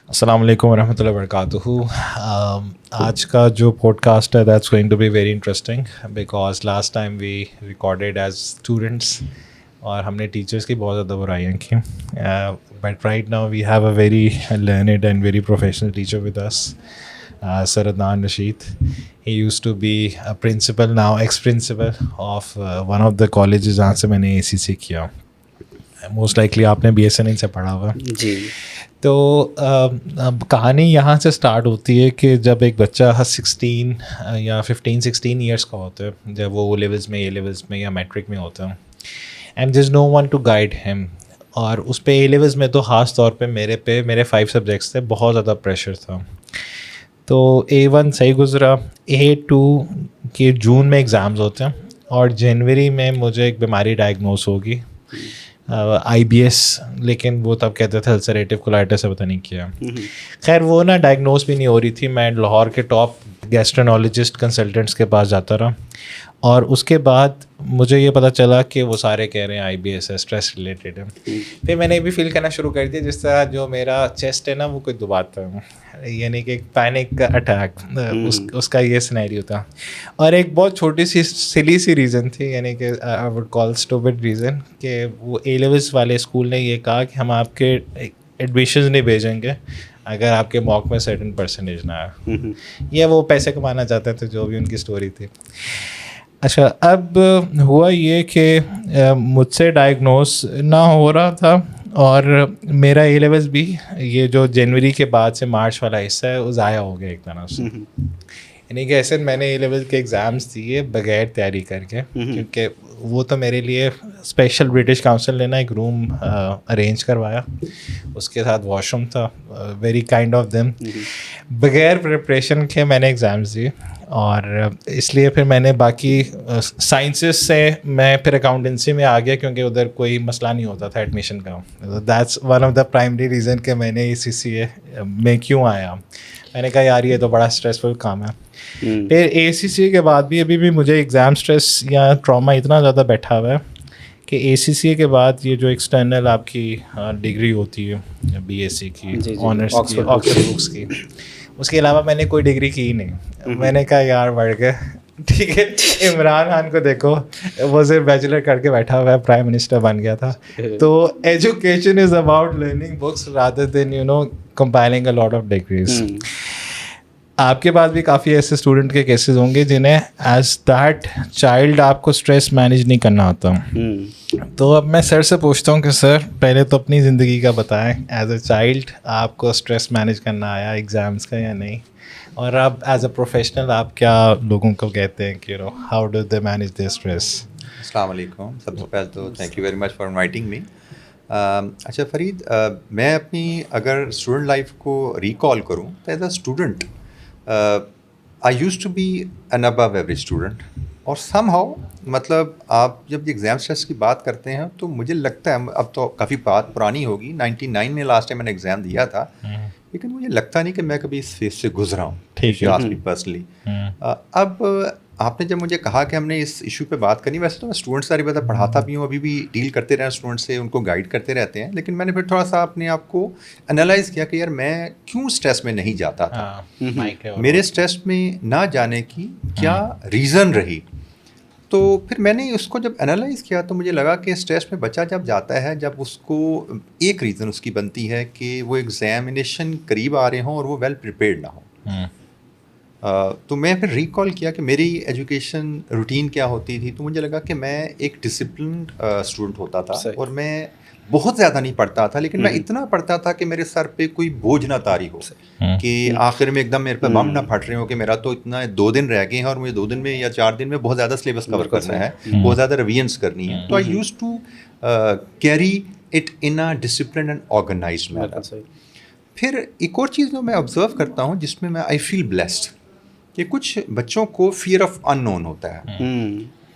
السلام علیکم ورحمۃ اللہ وبرکاتہ. آج کا جو پوڈ کاسٹ ہے that's going to be very interesting because last time we recorded as students اور ہم نے ٹیچرس کی بہت زیادہ برائیاں کی. But right now we have a very learned and very professional teacher with us, Sir Adnan Rashid. He used to be a principal, now ex-principal of one of the colleges جہاں سے میں نے ACC کیا. Most likely آپ نے BSNL سے پڑھا ہوا. جی. تو کہانی یہاں سے اسٹارٹ ہوتی ہے کہ جب ایک بچہ 16 یا 15-16 ایئرس کا ہوتا ہے, جب وہ لیولس میں, اے لیولس میں یا میٹرک میں ہوتا ہے, and there is no one to guide him. اور اس پہ اے لیولس میں تو خاص طور پہ میرے 5 سبجیکٹس تھے, بہت زیادہ پریشر تھا. تو A1 صحیح گزرا, A2 کے جون میں ایگزامز ہوتے ہیں اور جنوری میں مجھے ایک بیماری ڈائگنوز ہوگی, IBS, لیکن وہ تب کہتے تھے السریٹیو کولائٹس سے, پتہ نہیں کیا. خیر وہ نا ڈائگنوز بھی نہیں ہو رہی تھی. میں لاہور کے ٹاپ گیسٹرونالوجسٹ کنسلٹنٹس کے پاس جاتا رہا اور اس کے بعد مجھے یہ پتہ چلا کہ وہ سارے کہہ رہے ہیں IBS ہے, اسٹریس ریلیٹڈ ہے. پھر میں نے بھی فیل کرنا شروع کر دیا جس طرح جو میرا چیسٹ ہے نا وہ کوئی دباتا ہے, یعنی کہ ایک پینک اٹیک, اس کا یہ سینیریو تھا. اور ایک بہت چھوٹی سی سلی سی ریزن تھی, یعنی کہ I would call stupid reason, کہ وہ اے لیولس والے اسکول نے یہ کہا کہ ہم آپ کے ایڈمیشنز نہیں بھیجیں گے اگر آپ کے موک میں سرٹن پرسنٹیج نہ آئے. یہ وہ پیسے کمانا چاہتے تھے, جو بھی ان کی اسٹوری تھی. اچھا, اب ہوا یہ کہ مجھ سے ڈائگنوز نہ ہو رہا تھا اور میرا اے لیولس بھی یہ جو جنوری کے بعد سے مارچ والا حصہ ہے وہ ضائع ہو گیا ایک طرح سے. یعنی کہ ایسے میں نے اے لیول کے ایگزامس دیے بغیر تیاری کر کے, کیونکہ وہ تو میرے لیے اسپیشل برٹش کاؤنسل نے نا ایک روم ارینج کروایا, اس کے ساتھ واش روم تھا, ویری کائنڈ آف دیم. بغیر پریپریشن کے میں نے ایگزامس دیے اور اس لیے پھر میں نے باقی سائنسز سے میں پھر اکاؤنٹنسی میں آ گیا, کیونکہ ادھر کوئی مسئلہ نہیں ہوتا تھا ایڈمیشن کا. That's one of the primary reason کہ میں نے ACCA میں کیوں آیا. میں نے کہا یار یہ تو بڑا اسٹریسفل کام ہے. پھر ACCA کے بعد بھی ابھی بھی مجھے ایگزام اسٹریس یا ٹراما اتنا زیادہ بیٹھا ہوا ہے کہ ACCA کے بعد یہ جو ایکسٹرنل آپ کی ڈگری ہوتی ہے BSc کی, آنرس کی, آکسفورڈ بکس کی, اس کے علاوہ میں نے کوئی ڈگری کی ہی نہیں. میں نے کہا یار بڑھ گئے, ٹھیک ہے. عمران خان کو دیکھو, وہ صرف بیچلر کر کے بیٹھا ہوا ہے, پرائم منسٹر بن گیا تھا. تو education is about learning books rather than compiling a lot of degrees. آپ کے پاس بھی کافی ایسے اسٹوڈنٹ کے کیسز ہوں گے جنہیں ایز دیٹ چائلڈ آپ کو اسٹریس مینیج نہیں کرنا آتا. تو اب میں سر سے پوچھتا ہوں کہ سر پہلے تو اپنی زندگی کا بتائیں, ایز اے چائلڈ آپ کو اسٹریس مینیج کرنا آیا ایگزامس کا یا نہیں, اور اب ایز اے پروفیشنل آپ کیا لوگوں کو کہتے ہیں کہ how do they manage they stress. السلام علیکم. سب سے پہلے تو thank you very much for inviting me. اچھا فرید, میں اپنی اگر اسٹوڈنٹ لائف کو ریکال کروں تو as a student I used to be an above average student, اور سم ہاؤ مطلب آپ جب ایگزام اسٹریس کی بات کرتے ہیں تو مجھے لگتا ہے, اب تو کافی بات پرانی ہوگی, 99 میں لاسٹ ٹائم میں نے ایگزام دیا تھا, لیکن مجھے لگتا نہیں کہ میں کبھی اس فیز سے گزرا ہوں. ٹھیک ہے پرسنلی. اب آپ نے جب مجھے کہا کہ ہم نے اس ایشو پہ بات کرنی, ویسے تو میں اسٹوڈنٹس ساری بات پڑھاتا بھی ہوں, ابھی بھی ڈیل کرتے رہے اسٹوڈنٹ سے, ان کو گائڈ کرتے رہتے ہیں, لیکن میں نے پھر تھوڑا سا اپنے آپ کو انالائز کیا کہ یار میں کیوں اسٹریس میں نہیں جاتا تھا, میرے اسٹریس میں نہ جانے کی کیا ریزن رہی. تو پھر میں نے اس کو جب انالائز کیا تو مجھے لگا کہ اسٹریس میں بچہ جب جاتا ہے, جب اس کو ایک ریزن اس کی بنتی ہے کہ وہ ایگزامینیشن قریب آ رہے ہوں اور وہ ویل پریپیئرڈ نہ ہوں. تو میں پھر ریکال کیا کہ میری ایجوکیشن روٹین کیا ہوتی تھی, تو مجھے لگا کہ میں ایک ڈسپلنڈ اسٹوڈنٹ ہوتا تھا, اور میں بہت زیادہ نہیں پڑھتا تھا, لیکن میں اتنا پڑھتا تھا کہ میرے سر پہ کوئی بوجھ نہ طاری ہو, کہ آخر میں ایک دم میرے پہ بم نہ پھٹ رہے ہو کہ میرا تو اتنا 2 دن رہ گئے ہیں اور مجھے 2 دن میں یا 4 دن میں بہت زیادہ سلیبس کور کرنا ہے, بہت زیادہ ریویژنس کرنی ہے. تو I used to carry it in a disciplined and organised manner. پھر ایک اور چیز جو میں آبزرو کرتا ہوں جس میں آئی فیل بلیسڈ, کہ کچھ بچوں کو فیئر آف ان نون ہوتا ہے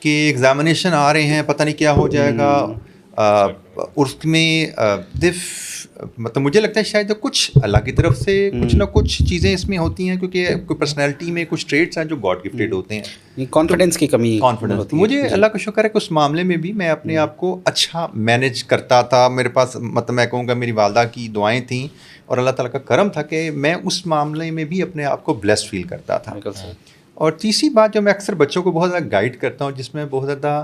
کہ ایگزامینیشن آ رہے ہیں, پتہ نہیں کیا ہو جائے گا, اس میں مطلب مجھے لگتا ہے شاید کچھ اللہ کی طرف سے کچھ نہ کچھ چیزیں اس میں ہوتی ہیں, کیونکہ کوئی پرسنالٹی میں کچھ ٹریٹس ہیں جو گاڈ گفٹیڈ ہوتے ہیں, کانفیڈنس کی کمی. کانفیڈنس. مجھے اللہ کا شکر ہے کہ اس معاملے میں بھی میں اپنے آپ کو اچھا مینیج کرتا تھا. میرے پاس مطلب میں کہوں گا میری والدہ کی دعائیں تھیں اور اللہ تعالیٰ کا کرم تھا کہ میں اس معاملے میں بھی اپنے آپ کو بلیسڈ فیل کرتا تھا. اور تیسری بات جو میں اکثر بچوں کو بہت زیادہ گائیڈ کرتا ہوں, جس میں بہت زیادہ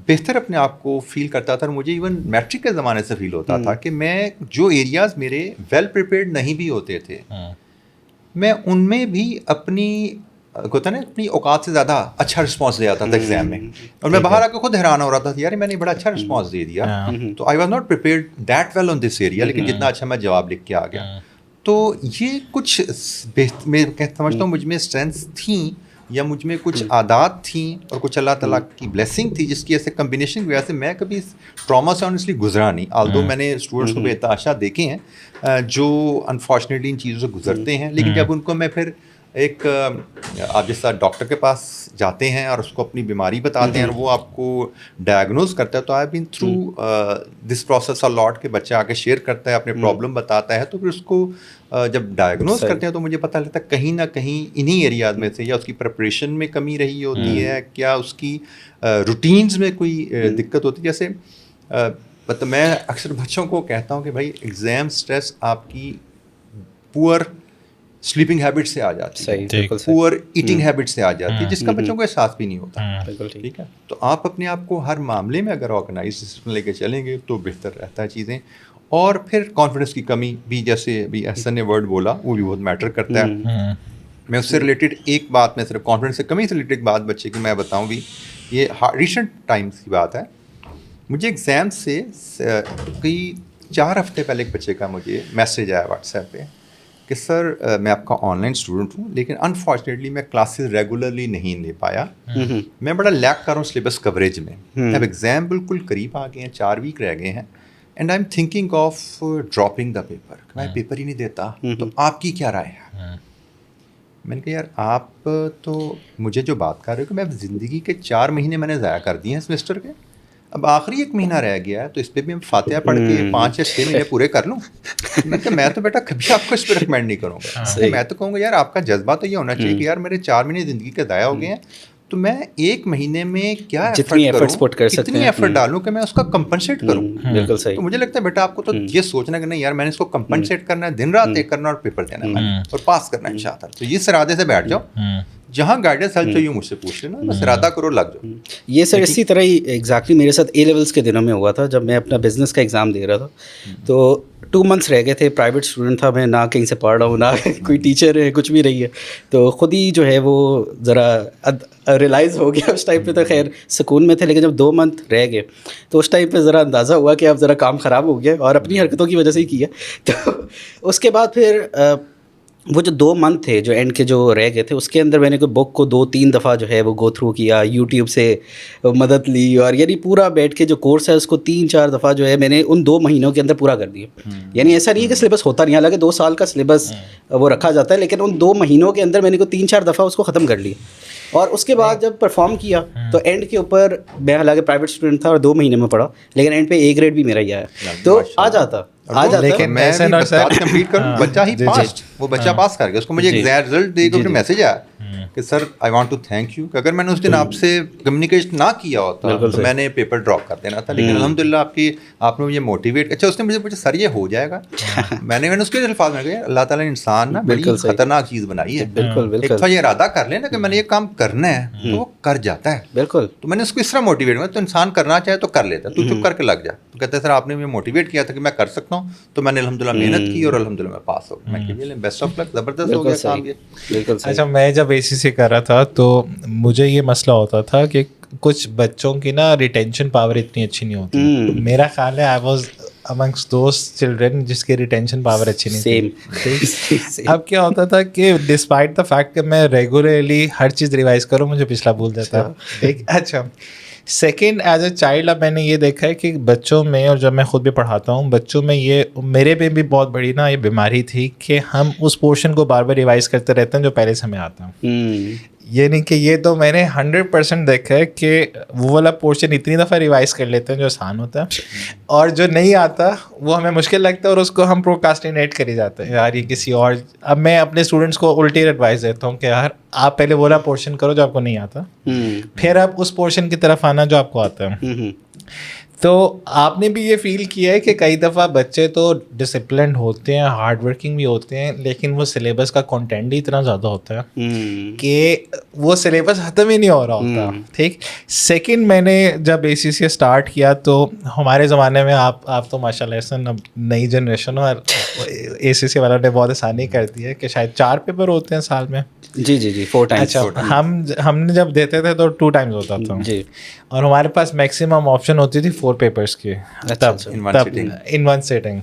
بہتر اپنے آپ کو فیل کرتا تھا, اور مجھے ایون میٹرک کے زمانے سے فیل ہوتا تھا کہ میں جو ایریاز میرے ویل پریپیئرڈ نہیں بھی ہوتے تھے, میں ان میں بھی اپنی ہوتا نا اپنی اوقات سے زیادہ اچھا رسپانس دے آتا تھا ایگزام میں, اور میں باہر آ کے خود حیران ہو رہا تھا یار میں نے بڑا اچھا رسپانس دے دیا. تو I was not prepared that well on this area, لیکن جتنا اچھا میں جواب لکھ کے آ گیا. تو یہ کچھ میں سمجھتا ہوں مجھ میں اسٹرینتھس تھیں یا مجھ میں کچھ عادات تھیں اور کچھ اللہ تعالیٰ کی بلیسنگ تھی, جس کی ایسے کمبینیشن کی وجہ سے میں کبھی ٹراما سے آنیسٹلی گزرا نہیں. آلدو میں نے اسٹوڈنٹس کو بے تحاشا دیکھے ہیں جو انفارچونیٹلی ان چیزوں سے گزرتے ہیں, لیکن جب ان کو میں پھر ایک آپ جیسا ڈاکٹر کے پاس جاتے ہیں اور اس کو اپنی بیماری بتاتے ہیں اور وہ آپ کو ڈائگنوز کرتا ہے, تو آئی بین تھرو دس پروسیس آ لاٹ, کہ بچہ آ کے شیئر کرتا ہے اپنے پرابلم بتاتا ہے, تو پھر اس کو جب ڈائگنوز کرتے ہیں تو مجھے پتہ لگتا ہے کہیں نہ کہیں انہی ایریاز میں سے یا اس کی پریپریشن میں کمی رہی ہوتی ہے, کیا اس کی روٹینز میں کوئی دقت ہوتی ہے. جیسے مطلب میں اکثر بچوں کو کہتا ہوں کہ بھائی ایگزام اسٹریس آپ کی پور سلیپنگ ہیبٹ سے آ جاتی ہے, پور ایٹنگ ہیبٹ سے آ جاتی ہے, جس کا بچوں کو احساس بھی نہیں ہوتا. ٹھیک ہے, تو آپ اپنے آپ کو ہر معاملے میں اگر آرگنائز ڈسپلن لے کے چلیں گے تو بہتر رہتا ہے چیزیں. اور پھر کانفیڈنس کی کمی بھی, جیسے ابھی احسن نے ورڈ بولا, وہ بھی بہت میٹر کرتا ہے. میں اس سے ریلیٹڈ ایک بات, میں صرف کانفیڈنس سے کمی سے ریلیٹڈ بات بچے کی میں بتاؤں بھی, یہ ریسنٹ ٹائمس کی بات ہے. مجھے ایگزام سے کوئی 4 ہفتے پہلے ایک بچے کا مجھے میسیج آیا واٹس ایپ پہ کہ سر میں آپ کا آن لائن اسٹوڈنٹ ہوں, لیکن انفارچونیٹلی میں کلاسز ریگولرلی نہیں لے پایا, میں بڑا لیک کر رہا ہوں سلیبس کوریج میں. اب ایگزام بالکل قریب آ گئے ہیں, 4 ویک رہ گئے ہیں, and I am thinking of dropping the paper, میں پیپر ہی نہیں دیتا, تو آپ کی کیا رائے ہے؟ میں نے کہا یار آپ تو مجھے جو بات کر رہے ہو کہ میں زندگی کے 4 مہینے میں نے ضائع کر دیے ہیں سیمسٹر کے, اب آخری 1 مہینہ رہ گیا ہے, تو اس پہ بھی ہم فاتحہ پڑھ کے 5 یا 6 مہینے پورے کر لوں. میں تو بیٹا کبھی آپ کو اس پہ ریکمینڈ نہیں کروں گا. میں تو کہوں گا یار آپ کا جذبہ تو یہ ہونا چاہیے کہ یار میرے 4 مہینے زندگی کے ضائع ہو گئے ہیں, تو میں 1 مہینے میں کیا ایفرٹ کروں, کتنی ایفرٹ ڈالوں کہ میں اس کا کمپنسیٹ کروں. بالکل صحیح. تو مجھے لگتا ہے بیٹا آپ کو تو یہ سوچنا کہ نہیں یار میں نے اس کو کمپنسیٹ کرنا ہے, دن رات ایک کرنا اور پیپر دینا ہے اور پاس کرنا ہے انشاءاللہ. تو اس ارادے سے بیٹھ جاؤ, جہاں گائیڈنس ہیلپ چاہیے مجھ سے پوچھ لینا, بس ارادہ کرو لگ جاؤ. یہ سر اسی طرح ہی ایگزیکٹلی میرے ساتھ اے لیولس کے دنوں میں ہوا تھا, جب میں اپنا بزنس کا ایگزام دے رہا تھا. تو 2 منتھس رہ گئے تھے, پرائیویٹ اسٹوڈنٹ تھا میں, نہ کہیں سے پڑھ رہا ہوں, نہ کوئی ٹیچر ہے, کچھ بھی رہی ہے. تو خود ہی جو ہے وہ ذرا ریلائز ہو گیا. اس ٹائم پہ تو خیر سکون میں تھے, لیکن جب 2 منتھ رہ گئے تو اس ٹائم پہ ذرا اندازہ ہوا کہ اب ذرا کام خراب ہو گیا, اور اپنی حرکتوں کی وجہ سے ہی کیا. تو اس کے بعد پھر وہ جو 2 منتھ تھے جو اینڈ کے جو رہ گئے تھے, اس کے اندر میں نے کوئی بک کو 2-3 دفعہ جو ہے وہ گو تھرو کیا, یوٹیوب سے مدد لی, اور یعنی پورا بیٹھ کے جو کورس ہے اس کو 3-4 دفعہ جو ہے میں نے ان 2 مہینوں کے اندر پورا کر دیا. یعنی ایسا نہیں ہے کہ سلیبس ہوتا نہیں, حالانکہ 2 سال کا سلیبس وہ رکھا جاتا ہے, لیکن ان 2 مہینوں کے اندر میں نے کوئی 3-4 دفعہ اس کو ختم کر لیا. اور اس کے بعد جب پرفارم کیا تو اینڈ کے اوپر میں حالانکہ پرائیویٹ اسٹوڈنٹ تھا اور 2 مہینے میں پڑھا, لیکن اینڈ پہ A گریڈ بھی میرا ہی آیا. تو آ جاتا لیکن میں کمپلیٹ کروں, بچہ ہی پاس, وہ بچہ پاس کر گیا. اس کو مجھے ایگزام رزلٹ دے کے میسج آیا کہ sir I want to thank you, کہ اگر میں نے اس دن آپ سے کمیونیکیٹ نہ کیا ہوتا تو میں نے پیپر ڈراپ کر دینا تھا. لیکن الحمدللہ آپ نے مجھے موٹیویٹ. اچھا اس نے مجھے پوچھا سر یہ ہو جائے گا, میں نے اس کے الفاظ میں کہا اللہ تعالیٰ نے انسان نا بڑی خطرناک چیز بنائی ہے, ایک دفعہ یہ ارادہ کر لینا کہ میں نے یہ کام کرنا ہے تو وہ کر جاتا ہے. بالکل. تو میں نے اس کو اس طرح موٹیویٹ کیا, تو انسان کرنا چاہے تو کر لیتا ہے, تو چپ کر کے لگ جا. تو کہتے ہیں سر آپ نے مجھے موٹیویٹ کیا تھا کہ میں کر سکتا ہوں, تو میں نے الحمدللہ محنت کی اور الحمدللہ میں پاس ہو گیا. میں کہ بیسٹ آف لک, زبردست ہو گیا کام یہ. اچھا میں جب ACC کر رہا تھا تو مجھے یہ مسئلہ ہوتا تھا کہ کچھ بچوں کی نا ریٹینشن پاور اتنی اچھی نہیں ہوتی. میرا خیال ہے I was amongst those children جس کی ریٹینشن پاور اچھی نہیں تھی. اب کیا ہوتا تھا کہ ڈسپائٹ دا فیکٹ کہ میں ریگولرلی ہر چیز ریوائز کروں, مجھے پچھلا بھول جاتا. اچھا سیکنڈ, ایز اے چائلڈ اب میں نے یہ دیکھا ہے کہ بچوں میں, اور جب میں خود بھی پڑھاتا ہوں بچوں میں, یہ میرے پہ بھی بہت بڑی نا یہ بیماری تھی کہ ہم اس پورشن کو بار بار ریوائز کرتے رہتے ہیں جو پہلے سے ہمیں آتا ہے. یہ نہیں کہ یہ تو میں نے 100% دیکھا ہے کہ وہ والا پورشن اتنی دفعہ ریوائز کر لیتے ہیں جو آسان ہوتا ہے, اور جو نہیں آتا وہ ہمیں مشکل لگتا ہے اور اس کو ہم پروکاسٹینیٹ کری جاتے ہیں, یار یہ کسی اور. اب میں اپنے اسٹوڈنٹس کو الٹی ایڈوائز دیتا ہوں کہ یار آپ پہلے وہ والا پورشن کرو جو آپ کو نہیں آتا, پھر آپ اس پورشن کی طرف آنا جو آپ کو آتا ہے. تو آپ نے بھی یہ فیل کیا ہے کہ کئی دفعہ بچے تو ڈسپلنڈ ہوتے ہیں, ہارڈ ورکنگ بھی ہوتے ہیں, لیکن وہ سلیبس کا کنٹینٹ ہی اتنا زیادہ ہوتا ہے کہ وہ سلیبس ختم ہی نہیں ہو رہا ہوتا. ٹھیک. سیکنڈ, میں نے جب ACCA اسٹارٹ کیا تو ہمارے زمانے میں آپ تو ماشاء اللہ احسن اب نئی جنریشن ہو, اور ACCA والوں نے بہت آسانی کر دی ہے کہ شاید 4 پیپر ہوتے ہیں سال میں. جی 4 ٹائمس. اچھا, ہم نے جب دیتے تھے تو 2 ٹائمز ہوتا تھا جی, اور ہمارے پاس میکسیمم آپشن ہوتی تھی 4 پیپرس کی تب ان ون سیٹنگ.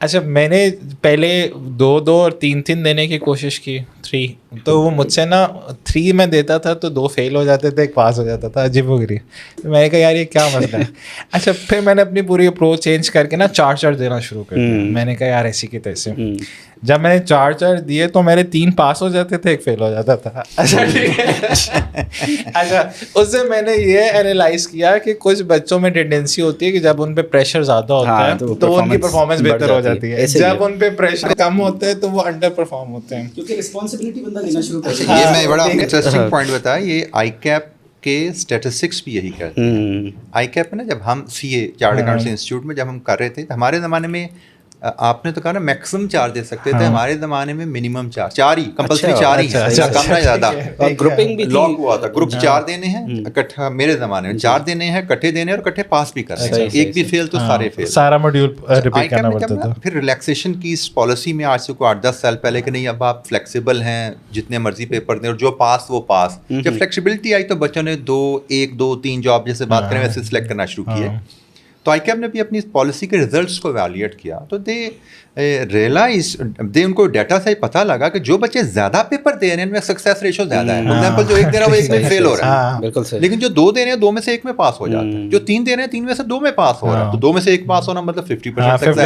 اچھا, میں نے پہلے 2 اور 3 دینے کی کوشش کی, 3, تو وہ مجھ سے نا 3 میں دیتا تھا تو 2 فیل ہو جاتے تھے, 1 پاس ہو جاتا تھا, عجیب و غریب. میں نے کہا یار یہ کیا مسئلہ ہے. اچھا, پھر میں نے اپنی پوری اپروچ چینج کر کے نا 4 دینا شروع کر دیا. میں نے کہا یار ایسی کی تیسے. جب میں نے 4 دیے تو میرے 3 پاس ہو جاتے تھے, 1 فیل ہو جاتا تھا. اچھا ٹھیک ہے. اچھا, اس سے میں نے یہ اینالائز کیا کہ کچھ بچوں میں ٹینڈنسی ہوتی ہے کہ جب ان پہ پریشر زیادہ ہوتا ہے تو ان کی پرفارمنس بہتر ہو جاتی ہے, جب ان پہ پریشر کم ہوتا ہے تو وہ انڈر پرفارم ہوتے ہیں کیونکہ رسپانسبلٹی بندہ لینا شروع کر دیتا ہے. یہ میں بڑا انٹرسٹنگ پوائنٹ بتایا, یہ ICAP کے اسٹیٹسٹکس بھی یہی کہتے ہیں. ICAP میں نا جب ہم CA چارٹرڈ اکاؤنٹنسی انسٹیٹیوٹ میں جب ہم کر رہے تھے, ہمارے زمانے میں آپ نے تو کہا نا میکسیمم 4 دے سکتے تھے, ہمارے زمانے میں منیمم 4 ہی کمپلسری 4 ہی ہے, کم نہ زیادہ. اور گروپنگ بھی لاک ہوا تھا, گروپ 4 دینے ہیں اکٹھا, میرے زمانے میں 4 دینے ہیں, اکٹھے دینے اور اکٹھے پاس بھی کرنے ہیں, ایک بھی فیل تو سارے فیل, سارا ماڈیول ریپیٹ کرنا پڑتا تھا. پھر ریلیکسیشن کی اس پالیسی میں آج سے کوئی 8-10 سال پہلے کہ نہیں اب آپ فلیکسیبل ہیں, جتنے مرضی پیپر دیں اور جو پاس وہ پاس. جب فلیکسیبلٹی آئی تو بچوں نے 1 2 3 جو آپ جیسے بات کریں ویسے سلیکٹ کرنا شروع کیے. تو ICAP نے بھی اپنی اس پالیسی کے ریزلٹس کو ایویلیٹ کیا تو دے ریئلائز ان کو ڈیٹا سے پتہ لگا کہ جو بچے زیادہ پیپر دے رہے ہیں ان میں سکسیس ریشو زیادہ ہے. فار ایگزامپل جو 1 دے رہا ہے وہ 1 میں فیل ہو رہا ہے, بالکل صحیح. لیکن جو 2 دے رہے ہیں 2 میں سے 1 میں پاس ہو جاتا ہے. جو 3 دے رہے ہیں 3 میں سے 2 میں پاس ہو رہا ہے, تو 2 میں سے 1 پاس ہونا مطلب 50% سکسیس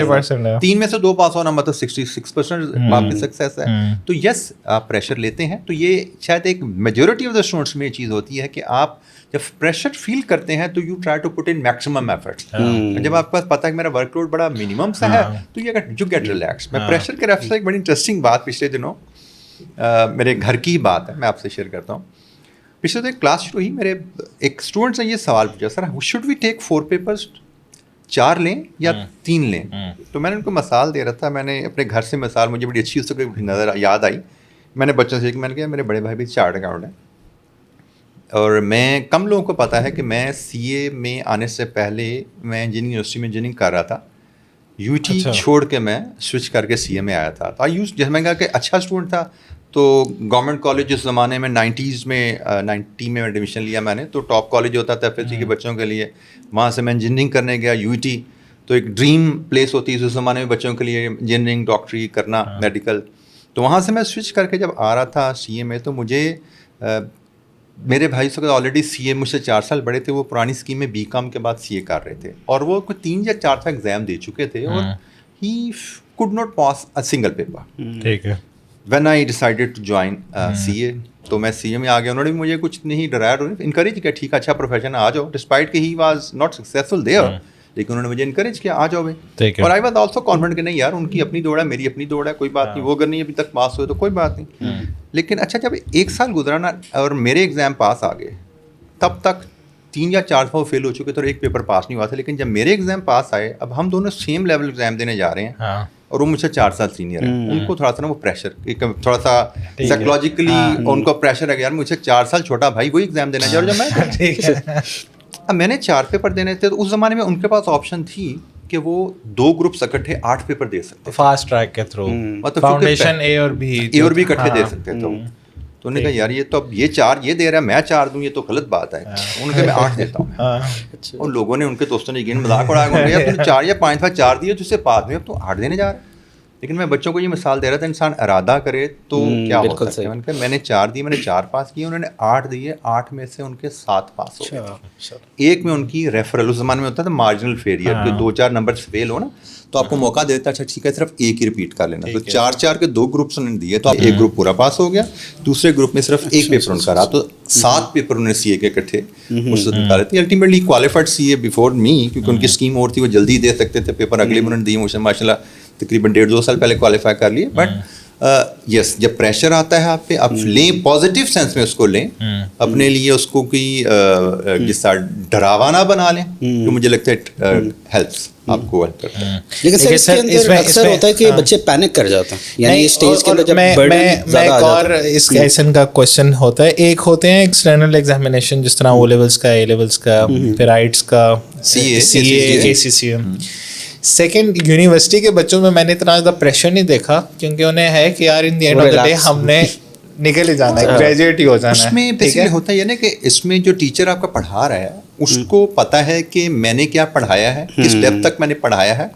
ہے, 3 میں سے 2 پاس ہونا مطلب 66% آپ کی سکسیس ہے. تو یس آپ پریشر لیتے ہیں, تو یہ شاید ایک میجورٹی آف دا اسٹوڈنٹس میں یہ چیز ہوتی ہے کہ آپ جب پریشر فیل کرتے ہیں تو you try to put in maximum effort. جب آپ کے پاس پتہ ہے کہ میرا ورک لوڈ بڑا منیمم سا ہے تو یو گیٹ ریلیکس. میں پریشر کے ریفر سے ایک بڑی انٹرسٹنگ بات پچھلے دنوں میرے گھر کی بات ہے, میں آپ سے شیئر کرتا ہوں. پچھلے دن کلاس شروع ہوئی, میرے ایک اسٹوڈنٹ نے یہ سوال پوچھا, سر شوڈ وی ٹیک 4 پیپرس, 4 لیں یا 3 لیں. تو میں نے ان کو مثال دے رہا تھا, میں نے اپنے گھر سے مثال مجھے بڑی اچھی اس کو نظر یاد آئی. میں نے بچوں سے میں نے کہا میرے بڑے بھائی بھی چارٹرڈ اکاؤنٹ ہیں, اور میں کم لوگوں کو پتہ ہے کہ میں CA میں آنے سے پہلے میں انجینئرنگ یونیورسٹی میں انجینئرنگ کر رہا تھا. UT چھوڑ کے میں سوئچ کر کے CA میں آیا تھا. تو جیسے میں کہا کہ اچھا اسٹوڈنٹ تھا, تو گورنمنٹ کالج اس زمانے میں 90s میں 90 میں ایڈمیشن لیا میں نے, تو ٹاپ کالج ہوتا تھا FSC کے بچوں کے لیے. وہاں سے میں انجینئرنگ کرنے گیا UT, تو ایک ڈریم پلیس ہوتی ہے اس زمانے میں بچوں کے لیے انجینئرنگ ڈاکٹری کرنا میڈیکل. تو وہاں سے میں سوئچ کر کے جب آ رہا تھا CA میں, تو مجھے میرے بھائی سے اولریڈی CA مجھ سے 4 سال بڑے تھے, وہ پرانی اسکیم میں BCom کے بعد CA کر رہے تھے, اور وہ کوئی 3 یا 4 تھا ایگزام دے چکے تھے, اور ہی could not pass a single paper. ٹھیک ہے. When I decided to join CA, تو میں CA میں آ گیا. انہوں نے بھی مجھے کچھ نہیں ڈرایا, انکریج کیا, ٹھیک ہے اچھا پروفیشن آ جاؤ, ڈسپائٹ کہ he was not successful there, لیکن انہوں نے مجھے انکریج کیا آ جاؤ بھائی. اور آئی واز آلسو کانفیڈنٹ کہ نہیں یار ان کی اپنی دوڑ ہے, میری اپنی دوڑ ہے, کوئی بات نہیں, وہ اگر نہیں ابھی تک پاس ہوئے تو کوئی بات نہیں. لیکن اچھا جب 1 سال گزرا نا اور میرے ایگزام پاس آ گئے, تب تک 3 یا 4 دفعہ فیل ہو چکے تھے اور 1 پیپر پاس نہیں ہوا تھا. لیکن جب میرے ایگزام پاس آئے, اب ہم دونوں سیم لیول ایگزام دینے جا رہے ہیں, اور وہ مجھ سے 4 سال سینئر ہیں. ان کو تھوڑا سا نا وہ پریشر, تھوڑا سا سائیکولوجیکلی ان کو پریشر ہے کہ یار مجھ سے 4 سال چھوٹا بھائی وہی ایگزام دینا چاہ رہا. جب میں اب میں نے 4 پیپر دینے تھے, تو اس زمانے میں ان کے پاس آپشن تھی کہ وہ 2 گروپس اکٹھے 8 پیپر دے سکتے, فاسٹ ٹریک کے تھرو, فاؤنڈیشن اے اور بی اکٹھے دے سکتے تھے. تو انہوں نے کہا یار یہ تو اب یہ 4 یہ دے رہا ہے, میں 4 دوں, یہ تو غلط بات ہے. ان کے میں 8 دیتا ہوں. اور لوگوں نے ان کے دوستوں نے یقین مذاق اڑایا, 4 یا 5 دفعہ 4 دیے, جس سے پاس میں اب تو 8 دینے جا رہا ہے. لیکن میں بچوں کو یہ مثال دے رہا تھا انسان ارادہ کرے تو کیا ہو سکتا ہے. میں نے 4 دی, میں نے 4 پاس کیے, انہوں نے 8 دیے, 8 میں سے ان کے 7 پاس ہو گئے. ایک میں ان کی ریفرل, اس زمانے میں ہوتا تھا مارجنل فیلئر, کہ 2-4 نمبر فیل ہو نا تو آپ کو موقع دیتا, اچھا ٹھیک ہے صرف ایک ہی ریپیٹ کر لینا. تو 4 کے 2 گروپس انہوں نے دیے, تو ایک گروپ پورا پاس ہو گیا, دوسرے گروپ میں صرف ایک پیپر ان کا رہا, تو 7 پیپر انہوں نے سی اے کے اکٹھے اس وقت نکالے تھے. الٹیمیٹلی کوالیفائڈ سی اے بیفور می, کیونکہ ان کی اسکیم اور تھی, وہ جلدی دے سکتے تھے پیپر, اگلے انہوں نے دیے, ماشاء اللہ تقریباً 1.5-2 سال پہلے کوالیفائی کر لیے. بٹ یس, جب پریشر آتا ہے آپ پہ, آپ لیں پازیٹیو سینس میں اس کو لیں, اپنے لیے اس کو کوئی جس طرح ڈراوا نہ بنا لیں, تو مجھے لگتا ہے ہیلپس, آپ کو ہیلپ کرتا ہے. لیکن سر اس کے اندر اکثر ہوتا ہے کہ بچے پینک کر جاتے ہیں, یعنی اسٹیج کے اندر جب برڈن زیادہ آ جاتا ہے. اس قسم کا کوشچن ہوتا ہے, ایک ہوتے ہیں ایکسٹرنل ایگزامینیشن جس طرح او لیولس کا, اے لیولس کا, پھر آئٹس کا, سی اے, اے سی سی ایم. سیکنڈ, یونیورسٹی کے بچوں میں نے اتنا زیادہ پریشر نہیں دیکھا, کیونکہ انہیں ہے کہ یار in the end of the day ہم نے نکل ہی جانا ہے, گریجویٹ ہی ہو جانا ہے. اس میں بیسیکلی ہوتا ہے نا کہ اس میں جو ٹیچر آپ کا پڑھا رہا ہے اس کو پتہ ہے کہ میں نے کیا پڑھایا ہے, کس لیول تک میں نے پڑھایا ہے,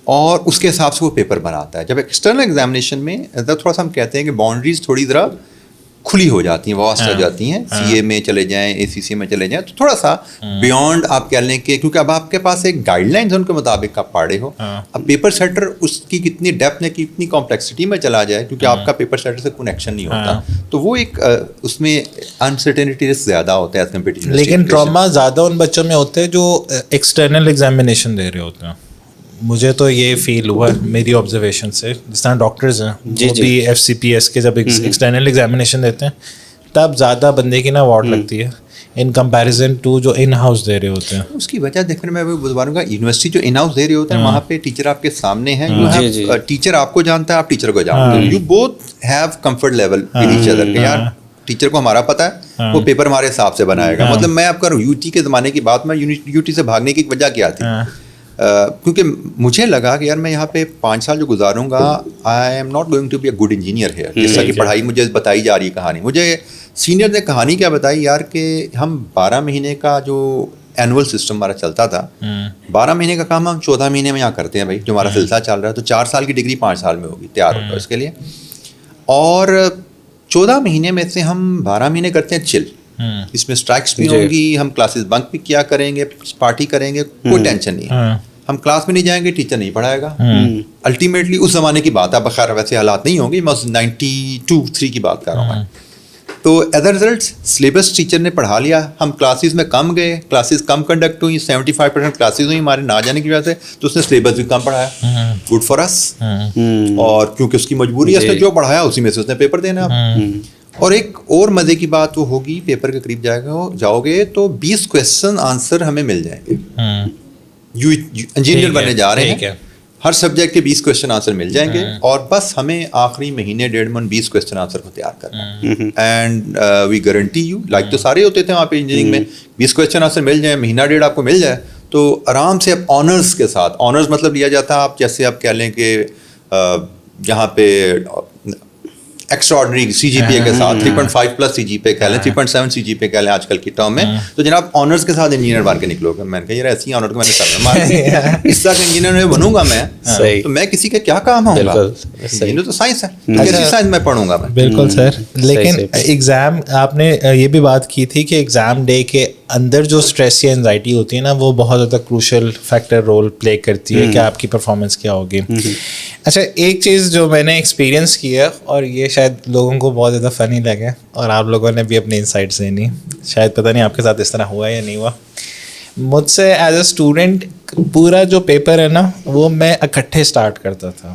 اور اس کے حساب سے وہ پیپر بناتا ہے. جب ایکسٹرنل ایگزامینیشن میں تھوڑا سا ہم کہتے ہیں کہ باؤنڈریز تھوڑی ذرا کھلی ہو جاتی ہیں, واسٹ ہو جاتی ہیں, سی اے میں چلے جائیں, اے سی سی میں چلے جائیں, تو تھوڑا سا بیونڈ آپ کہہ لیں کہ, کیونکہ اب آپ کے پاس ایک گائیڈ لائنز ہیں, ان کے مطابق آپ پڑھے ہو. اب پیپر سیٹر اس کی کتنی ڈیپتھ میں, کتنی کمپلیکسٹی میں چلا جائے, کیونکہ آپ کا پیپر سیٹر سے کنیکشن نہیں ہوتا, تو وہ ایک اس میں انسرٹینٹی رسک زیادہ ہوتا ہے ایز کمپیئر. لیکن ٹراما زیادہ ان بچوں میں ہوتے ہیں جو ایکسٹرنل ایگزامینیشن دے رہے ہوتے ہیں. مجھے تو یہ فیل ہوا میری آبزرویشن سے, جس طرح ڈاکٹرز ہیں وہ بھی ایف سی پی ایس کے جب ایکسٹرنل ایگزامینیشن دیتے ہیں تب زیادہ بندے کی نا واٹ لگتی ہے ان کمپیریزن ٹو جو ان ہاؤس دے رہے ہوتے ہیں. اس کی وجہ دیکھنے میں بتاؤں گا, یونیورسٹی جو ان ہاؤس دے رہے ہوتے ہیں وہاں پہ ٹیچر آپ کے سامنے ہیں, ٹیچر آپ کو جانتا ہے, آپ ٹیچر کو جانتے ہیں, you both have comfort level with each other, کہ یار ٹیچر کو ہمارا پتہ ہے, وہ پیپر ہمارے حساب سے بنائے گا. مطلب میں آپ کا یو ٹی کے زمانے کی بات, میں یو ٹی سے بھاگنے کی وجہ کیا تھی, کیونکہ مجھے لگا کہ یار میں یہاں پہ 5 سال جو گزاروں گا, I am not going to be a good engineer here. جس طرح کی پڑھائی مجھے بتائی جا رہی ہے کہانی, مجھے سینئر نے کہانی کیا بتائی یار, کہ ہم 12 مہینے کا جو اینول سسٹم ہمارا چلتا تھا, 12 مہینے کا کام ہم 14 مہینے میں یہاں کرتے ہیں بھائی, جو ہمارا سلسلہ چل رہا ہے, تو 4 سال کی ڈگری 5 سال میں ہوگی, تیار ہوگا اس کے لیے. اور 14 مہینے میں سے ہم 12 مہینے کرتے ہیں چل, اس میں اسٹرائکس بھی ہوں گی, ہم کلاسز بنک بھی کیا کریں گے, پارٹی کریں گے, کوئی ٹینشن نہیں ہے, ہم کلاس میں نہیں جائیں گے, ٹیچر نہیں پڑھائے گا. الٹیمیٹلی اس زمانے کی بات ہے, بخیر ویسے حالات نہیں ہوں گے, میں 92-3 کی بات کر رہا ہوں. تو ایز اے رزلٹ سلیبس ٹیچر نے پڑھا لیا, ہم کلاسز میں کم گئے, کلاسز کم کنڈکٹ ہوئی, 75% کلاسز ہوئی ہمارے نہ جانے کی وجہ سے, تو اس نے سلیبس بھی کم پڑھایا. گڈ فار اس, اور کیونکہ اس کی مجبوری ہے, اس نے جو پڑھایا اسی میں سے اس نے پیپر دینا. اور ایک اور مزے کی بات وہ ہوگی, پیپر کے قریب جاؤ گے تو 20 کویشچن آنسر ہمیں مل جائیں گے. انجینئر بننے جا رہے ہیں, ہر سبجیکٹ کے 20 کویشچن آنسر مل جائیں گے, اور بس ہمیں آخری مہینے 1.5 مہینے 20 کویشچن آنسر کو تیار کرنا ہے. And we guarantee you, like تو سارے ہوتے تھے وہاں پہ انجینئرنگ میں, 20 کویشچن آنسر مل جائیں, مہینہ 1.5 آپ کو مل جائے, تو آرام سے آپ آنرس کے ساتھ, آنرس مطلب لیا جاتا ہے آپ جیسے آپ کہہ لیں کہ یہاں پہ ایکسٹرا آرڈنری سی جی پی اے کے ساتھ 3.5 پلس سی جی پی کہہ لیں, 3.7 سی جی پی کہہ لیں آج کل کی ٹرم میں, تو جناب آنرس کے ساتھ انجینئر بن کے نکلو گے. میں نے کہا یار ایسی آنر کو میں نے سر میں مار, اس طرح کا انجینئر میں بنوں گا میں, تو میں کسی کا کیا کام ہوں گا, انجینئر تو سائنس ہے, کیسی سائنس میں پڑھوں گا میں. بالکل سر, لیکن ایگزام آپ نے یہ بھی بات کی تھی کہ ایگزام ڈے کے اندر جو اسٹریس یا انزائٹی ہوتی ہے نا, وہ بہت زیادہ کروشل فیکٹر رول پلے کرتی ہے کہ آپ کی پرفارمنس کیا ہوگی. اچھا, ایک چیز جو میں نے ایکسپیرینس کیا, اور یہ شاید لوگوں کو بہت زیادہ فنی لگے, اور آپ لوگوں نے بھی اپنے انسائٹس دینی, شاید پتہ نہیں آپ کے ساتھ اس طرح ہوا یا نہیں ہوا. مجھ سے ایز اے اسٹوڈنٹ پورا جو پیپر ہے نا وہ میں اکٹھے اسٹارٹ کرتا تھا.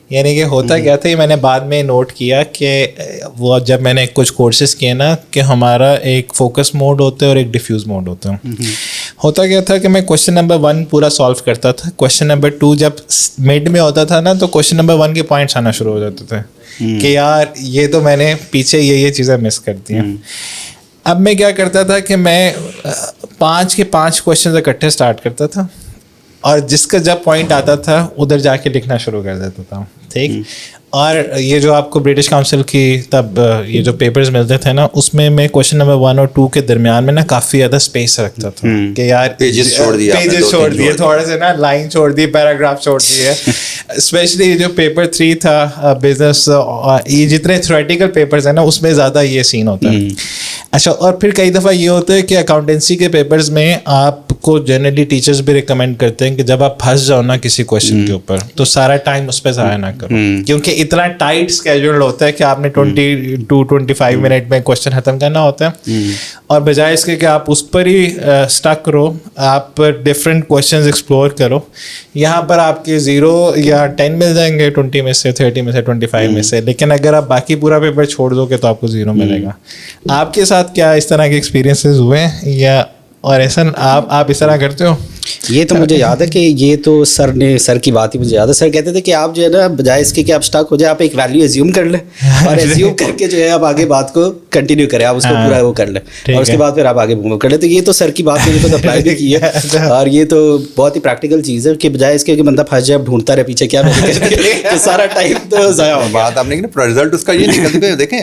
یعنی کہ ہوتا کیا تھا, یہ میں نے بعد میں نوٹ کیا کہ وہ جب میں نے کچھ کورسز کیے نا, کہ ہمارا ایک فوکس موڈ ہوتا ہے اور ایک ڈیفیوز موڈ ہوتا ہے. ہوتا کیا تھا کہ میں کوشچن نمبر 1 پورا سالو کرتا تھا, کوشچن نمبر 2 جب مڈ میں ہوتا تھا نا, تو کوشچن نمبر 1 کے پوائنٹس آنا شروع ہو جاتے تھے کہ یار یہ تو میں نے پیچھے یہ چیزیں مس کر دی ہیں. اب میں کیا کرتا تھا کہ میں 5 کے 5 کوشچنز اکٹھے اسٹارٹ کرتا تھا, اور جس کا جب پوائنٹ آتا تھا ادھر جا کے لکھنا شروع کر دیتا تھا, ٹھیک. اور یہ جو آپ کو برٹش کاؤنسل کی تب یہ جو پیپرز ملتے تھے نا, اس میں میں کوشچن نمبر 1 اور 2 کے درمیان میں نا کافی زیادہ اسپیس رکھتا تھا کہ یار پیجز چھوڑ دیے تھوڑے سے نا, لائن چھوڑ دی, پیراگراف چھوڑ دیے. اسپیشلی جو پیپر 3 تھا بزنس, یہ جتنے تھیوریٹیکل پیپرز ہیں نا اس میں زیادہ یہ سین ہوتا ہے. اچھا, اور پھر کئی دفعہ یہ ہوتا ہے کہ اکاؤنٹنسی کے پیپرز میں آپ کو جنرلی ٹیچرز بھی ریکمینڈ کرتے ہیں کہ جب آپ پھنس جاؤ نا کسی کوشچن کے اوپر تو سارا ٹائم اس پہ ضائع نہ کرو, کیونکہ اتنا ٹائٹ اسکیجول ہوتا ہے کہ آپ نے 22-25 منٹ میں کوشچن ختم کرنا ہوتا ہے, اور بجائے اس کے کہ آپ اس پر ہی اسٹک رہو, آپ ڈفرینٹ کوشچنز ایکسپلور کرو. یہاں پر آپ کے 0 یا 10 مل جائیں گے 20 میں سے, 30 میں سے, 25 میں سے, لیکن اگر آپ باقی پورا پیپر چھوڑ دو گے تو آپ کو 0 ملے گا. آپ کے ساتھ کیا اس طرح کے ایکسپیرینسز ہوئے ہیں یا اور ایسا آپ اس طرح کرتے ہو؟ یہ تو مجھے یاد ہے کہ یہ تو سر کی بات ہی مجھے یاد ہے. سر کہتے تھے کہ آپ جو ہے نا بجائے اس کے کہ آپ اسٹک ہو جائے, آپ ایک ویلیو ایزیوم کر لیں اور ایزیوم کر کے جو ہے آپ آگے بات کو کنٹینیو کریں, آپ اس کو پورا وہ کر لیں اور اس کے بعد پھر آپ آگے موو کر لیں. تو یہ تو سر کی بات میں نے اپلائی بھی کی ہے, اور یہ تو بہت ہی پریکٹیکل چیز ہے کہ بجائے اس کے کہ بندہ پھنس جائے, ڈھونڈتا رہے پیچھے کیا تو سارا ٹائم تو ضائع ہو. بات آپ نے رزلٹ اس کا یہ نکلتے ہوئے دیکھیں,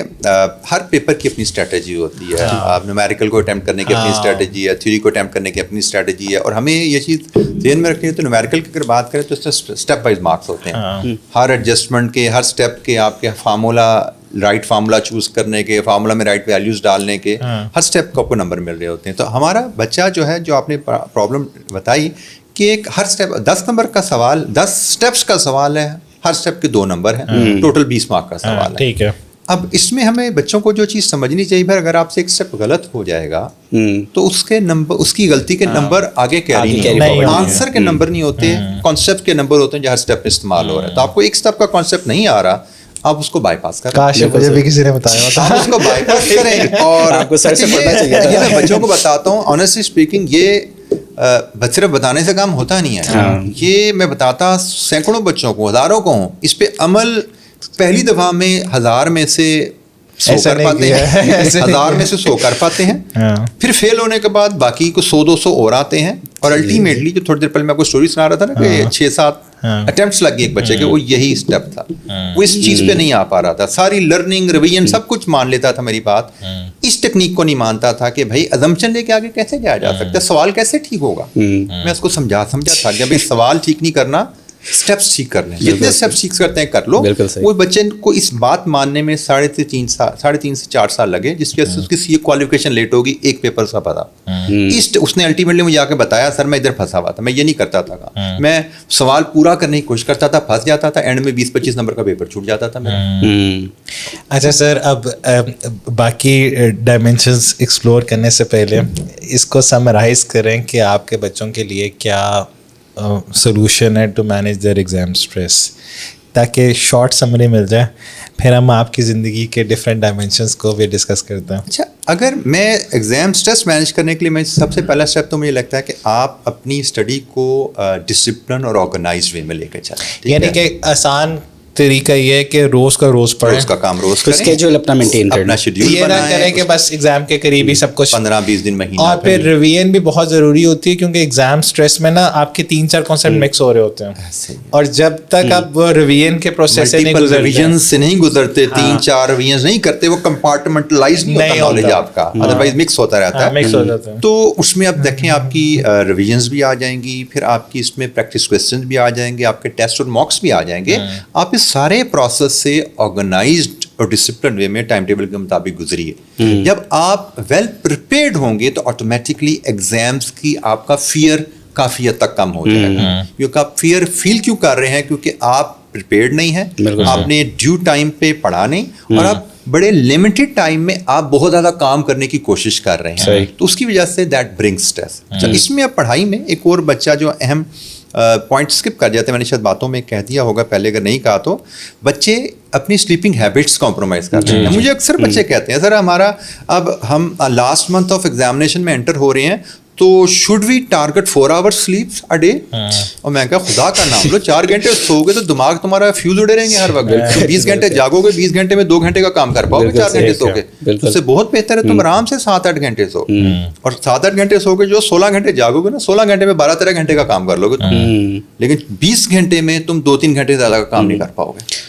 ہر پیپر کی اپنی اسٹریٹجی ہوتی ہے. آپ نومیریکل کو اٹیمپٹ کرنے کی اپنی اسٹریٹجی ہے, تھیوری کو اٹیمپٹ کرنے کی اپنی اسٹریٹجی ہے, اور ہمیں یہ چیز ذہن میں رکھنی ہے. تو نومیریکل کی اگر بات کریں تو اس میں اسٹیپ وائز مارکس ہوتے ہیں, ہر ایڈجسٹمنٹ کے, ہر اسٹیپ کے, آپ کے فارمولا رائٹ فارمولا چوز کرنے کے, فارمولا میں رائٹ ویلیوز ڈالنے کے, ہر اسٹیپ کو آپ کو نمبر مل رہے ہوتے ہیں. تو ہمارا بچہ جو ہے, جو آپ نے پرابلم بتائی کہ ایک ہر اسٹیپ 10 نمبر کا سوال, 10 اسٹیپس کا سوال ہے, ہر اسٹیپ کے 2 نمبر ہیں, ٹوٹل 20 مارک کا سوال ہے. ٹھیک ہے. اب اس میں ہمیں بچوں کو جو چیز سمجھنی چاہیے, پھر اگر آپ سے ایک اسٹیپ غلط ہو جائے گا تو اس کے نمبر, اس کی غلطی کے نمبر آگے کیری نہیں, آنسر کے نمبر نہیں ہوتے, کانسیپٹ کے نمبر ہوتے ہیں جو ہر اسٹیپ میں استعمال ہو رہا ہے. تو آپ کو ایک اسٹیپ کا کانسیپٹ نہیں آ رہا, آپ اس کو بائی پاس کریں. کاش مجھے بھی کسی نے بتایا ہوتا. آپ اس کو بائی پاس کریں. اور آپ کو سر سے پڑھنا چاہیے. یہ میں بچوں کو بتاتا ہوں, آنیسٹلی اسپیکنگ, یہ صرف بتانے سے کام ہوتا نہیں ہے. یہ میں بتاتا سینکڑوں بچوں کو, ہزاروں کو ہوں, اس پہ عمل پہلی دفعہ میں 1000 میں سے 100 کر پاتے ہیں, 1000 میں سے 100 کر پاتے ہیں, پھر فیل ہونے کے بعد باقی کو 100-200 اور آتے ہیں, اور الٹیمیٹلی جو تھوڑی دیر پہلے میں آپ کو اسٹوری سنا رہا تھا نا کہ 6-7 اٹیمپٹس لگ گئے ایک بچے کے, وہ یہی اسٹیپ تھا, وہ اس چیز پہ نہیں آ پا رہا تھا. ساری لرننگ, ریویژن سب کچھ مان لیتا تھا میری بات, اس ٹیکنیک کو نہیں مانتا تھا کہ بھائی ازمپشن لے کے آگے کیسے جایا جا سکتا ہے, سوال کیسے ٹھیک ہوگا. میں اس کو سمجھا تھا کہ بھائی سوال ٹھیک نہیں کرنا, اسٹیپس ٹھیک کر لیں, جتنے اسٹیپس ٹھیک کرتے ہیں کر لو. وہ بچے کو اس بات ماننے میں 3.5 سے 4 سال لگے, جس کی اس کی کوالیفیکیشن لیٹ ہوگی ایک پیپر کا پتا. اس نے الٹیمیٹلی مجھے آ کے بتایا, سر میں ادھر پھنسا ہوا تھا, میں یہ نہیں کرتا تھا, میں سوال پورا کرنے کی کوشش کرتا تھا, پھنس جاتا تھا, اینڈ میں 20-25 نمبر کا پیپر چھوٹ جاتا تھا میرا. اچھا سر, اب باقی ڈائمینشنز ایکسپلور کرنے سے پہلے اس کو سمرائز کریں کہ آپ کے بچوں کے لیے کیا سولوشن ہے to manage their exam stress, تاکہ شارٹ سمری مل جائے, پھر ہم آپ کی زندگی کے ڈفرینٹ ڈائمینشنس کو بھی ڈسکس کرتے ہیں. اچھا, اگر میں ایگزام اسٹریس مینیج کرنے کے لیے, میں سب سے پہلا اسٹیپ تو مجھے لگتا ہے کہ آپ اپنی اسٹڈی کو ڈسپلن اور آرگنائزڈ وے میں لے کے چلیں. یعنی کہ آسان طریقہ یہ ہے کہ روز کا روز پڑھیں, روز کا کام روز کریں, اسکیجول اپنا مینٹین کریں, اپنا شیڈیول یہ نہ کریں کہ بس ایگزام کے قریب ہی سب کچھ 15-20 دن مہینہ. اور پھر ریویژن بھی بہت ضروری ہوتی ہے, کیونکہ ایگزام اسٹریس میں نا آپ کے 3-4 کانسیپٹ مکس ہو رہے ہوتے ہیں, اور جب تک آپ وہ ریویژن کے پروسیس سے نہیں گزرتے 3-4 ریویژن نہیں کرتے, وہ کمپارٹمنٹلائز نہیں ہوتا نالج آپ کا, ادروائز مکس ہوتا رہتا ہے. تو اس میں اب دیکھیں آپ کی ریویژنز بھی آ جائیں گی, پھر آپ کی اس میں پریکٹس کوسچنز بھی آ جائیں گے, آپ کے ٹیسٹ اور مارکس بھی آ جائیں گے. آپ اس سارے پروسیس سے آرگنائزڈ اور ڈسپلن وے میں ٹائم ٹیبل کے مطابق گزریے. جب آپ ویل پریپیئرڈ ہوں گے تو آٹومیٹکلی ایگزامس کی آپ کا فیئر کافی حد تک کم ہو جائے گا. کیونکہ آپ فیئر فیل کیوں کر رہے ہیں, کیونکہ آپ پریپیئرڈ نہیں ہیں, آپ نے ڈیو ٹائم پہ پڑھا نہیں, اور آپ بڑے لمیٹڈ ٹائم میں آپ بہت زیادہ کام کرنے کی کوشش کر رہے ہیں, تو اس کی وجہ سے دیٹ برنگس اسٹریس. اس میں اب پڑھائی میں ایک اور بچہ جو اہم پوائنٹ اسکپ کر جاتے ہیں, میں نے شاید باتوں میں کہہ دیا ہوگا پہلے, اگر نہیں کہا تو, بچے اپنی سلیپنگ ہیبٹس کمپرومائز کرتے ہیں. مجھے اکثر بچے کہتے ہیں, سر ہمارا اب ہم لاسٹ منتھ آف ایگزامینیشن میں انٹر ہو رہے ہیں, تو should we target 4 hours sleep a day. اور میں کہا خدا کا نام لو, 4 گھنٹے سو گے تو دماغ تمہارا فیوز اڑے رہیں گے ہر وقت. 20 گھنٹے جاگو گے, 20 گھنٹے میں 2 گھنٹے کا کام کر پاؤ گے 4 گھنٹے سو کے, اس سے بہت بہتر ہے تم آرام سے 7-8 گھنٹے سو, اور 7-8 گھنٹے سو کے جو 16 گھنٹے جاگو گے نا, 16 گھنٹے میں 12-13 گھنٹے کا کام کر لو گے, لیکن 20 گھنٹے میں تم 2-3 گھنٹے زیادہ کا کام نہیں کر پاؤ گے.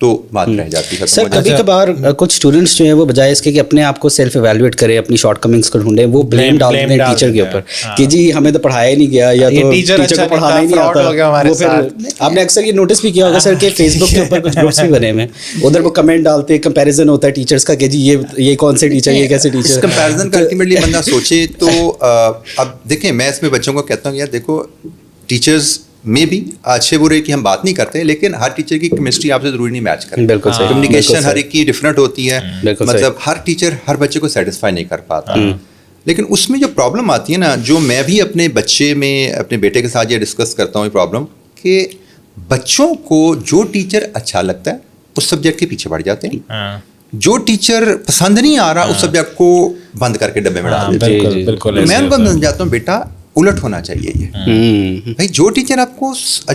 تو بات رہ جاتی ہے. سر کبھی کبھار کچھ اسٹوڈنٹس جو ہیں وہ بجائے اس کے کہ اپنے آپ کو سیلف ایویلویٹ کریں, اپنی شارٹ کمنگس کو ڈھونڈیں, وہ بلیم ڈال دیتے ہیں ٹیچر کے اوپر کہ جی ہمیں تو پڑھایا ہی نہیں گیا, یا تو ٹیچر کو پڑھانا ہی نہیں آتا. وہ پھر آپ نے اکثر یہ نوٹس بھی کیا ہوگا سر کہ فیس بک کے اوپر کچھ گروپس بھی بنے ہوئے ہیں, ادھر وہ کمنٹ ڈالتے, کمپیریزن ہوتا ہے ٹیچرس کا کہ جی یہ کون سے ٹیچر, یہ کیسے ٹیچر. کمپیریزن کا الٹیمیٹلی بندہ سوچے تو اب دیکھیں میں اس میں بچوں کو کہتا ہوں یار دیکھو ٹیچرز میں بھی اچھے برے کی ہم بات نہیں کرتے, لیکن ہر ٹیچر کی کیمسٹری آپ سے ضروری نہیں میچ کرتی. بالکل صحیح. کمیونیکیشن ہر ایک کی ڈفرینٹ ہوتی ہے, مطلب ہر ٹیچر ہر بچے کو سیٹسفائی نہیں کر پاتا. لیکن اس میں جو پرابلم آتی ہے نا, جو میں بھی اپنے بچے میں اپنے بیٹے کے ساتھ یہ ڈسکس کرتا ہوں یہ پرابلم, کہ بچوں کو جو ٹیچر اچھا لگتا ہے اس سبجیکٹ کے پیچھے پڑ جاتے ہیں, جو ٹیچر پسند نہیں آ رہا اس سبجیکٹ کو بند کر کے ڈبے میں ڈال دیتے ہیں. میں ان کو سمجھاتا ہوں بیٹا الٹ ہونا چاہیے یہ بھائی, جو ٹیچر آپ کو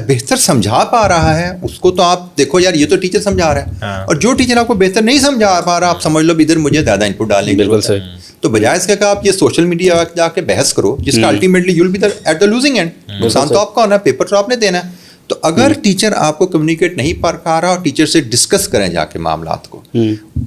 بہتر سمجھا پا رہا ہے اس کو تو آپ دیکھو یار یہ تو ٹیچر سمجھا رہا ہے, اور جو ٹیچر آپ کو بہتر نہیں سمجھا پا رہا آپ سمجھ لو ادھر مجھے زیادہ ان پٹ ڈالنے کی ضرورت ہے. تو بجائے اس کے کہ آپ یہ سوشل میڈیا جا کے بحث کرو جس کا ultimately you will be at the losing end, نقصان تو آپ کا ہونا ہے, پیپر تو آپ نے دینا ہے. تو اگر ٹیچر آپ کو کمیونیکیٹ نہیں کر پا رہا اور ٹیچر سے ڈسکس کریں جا کے معاملات کو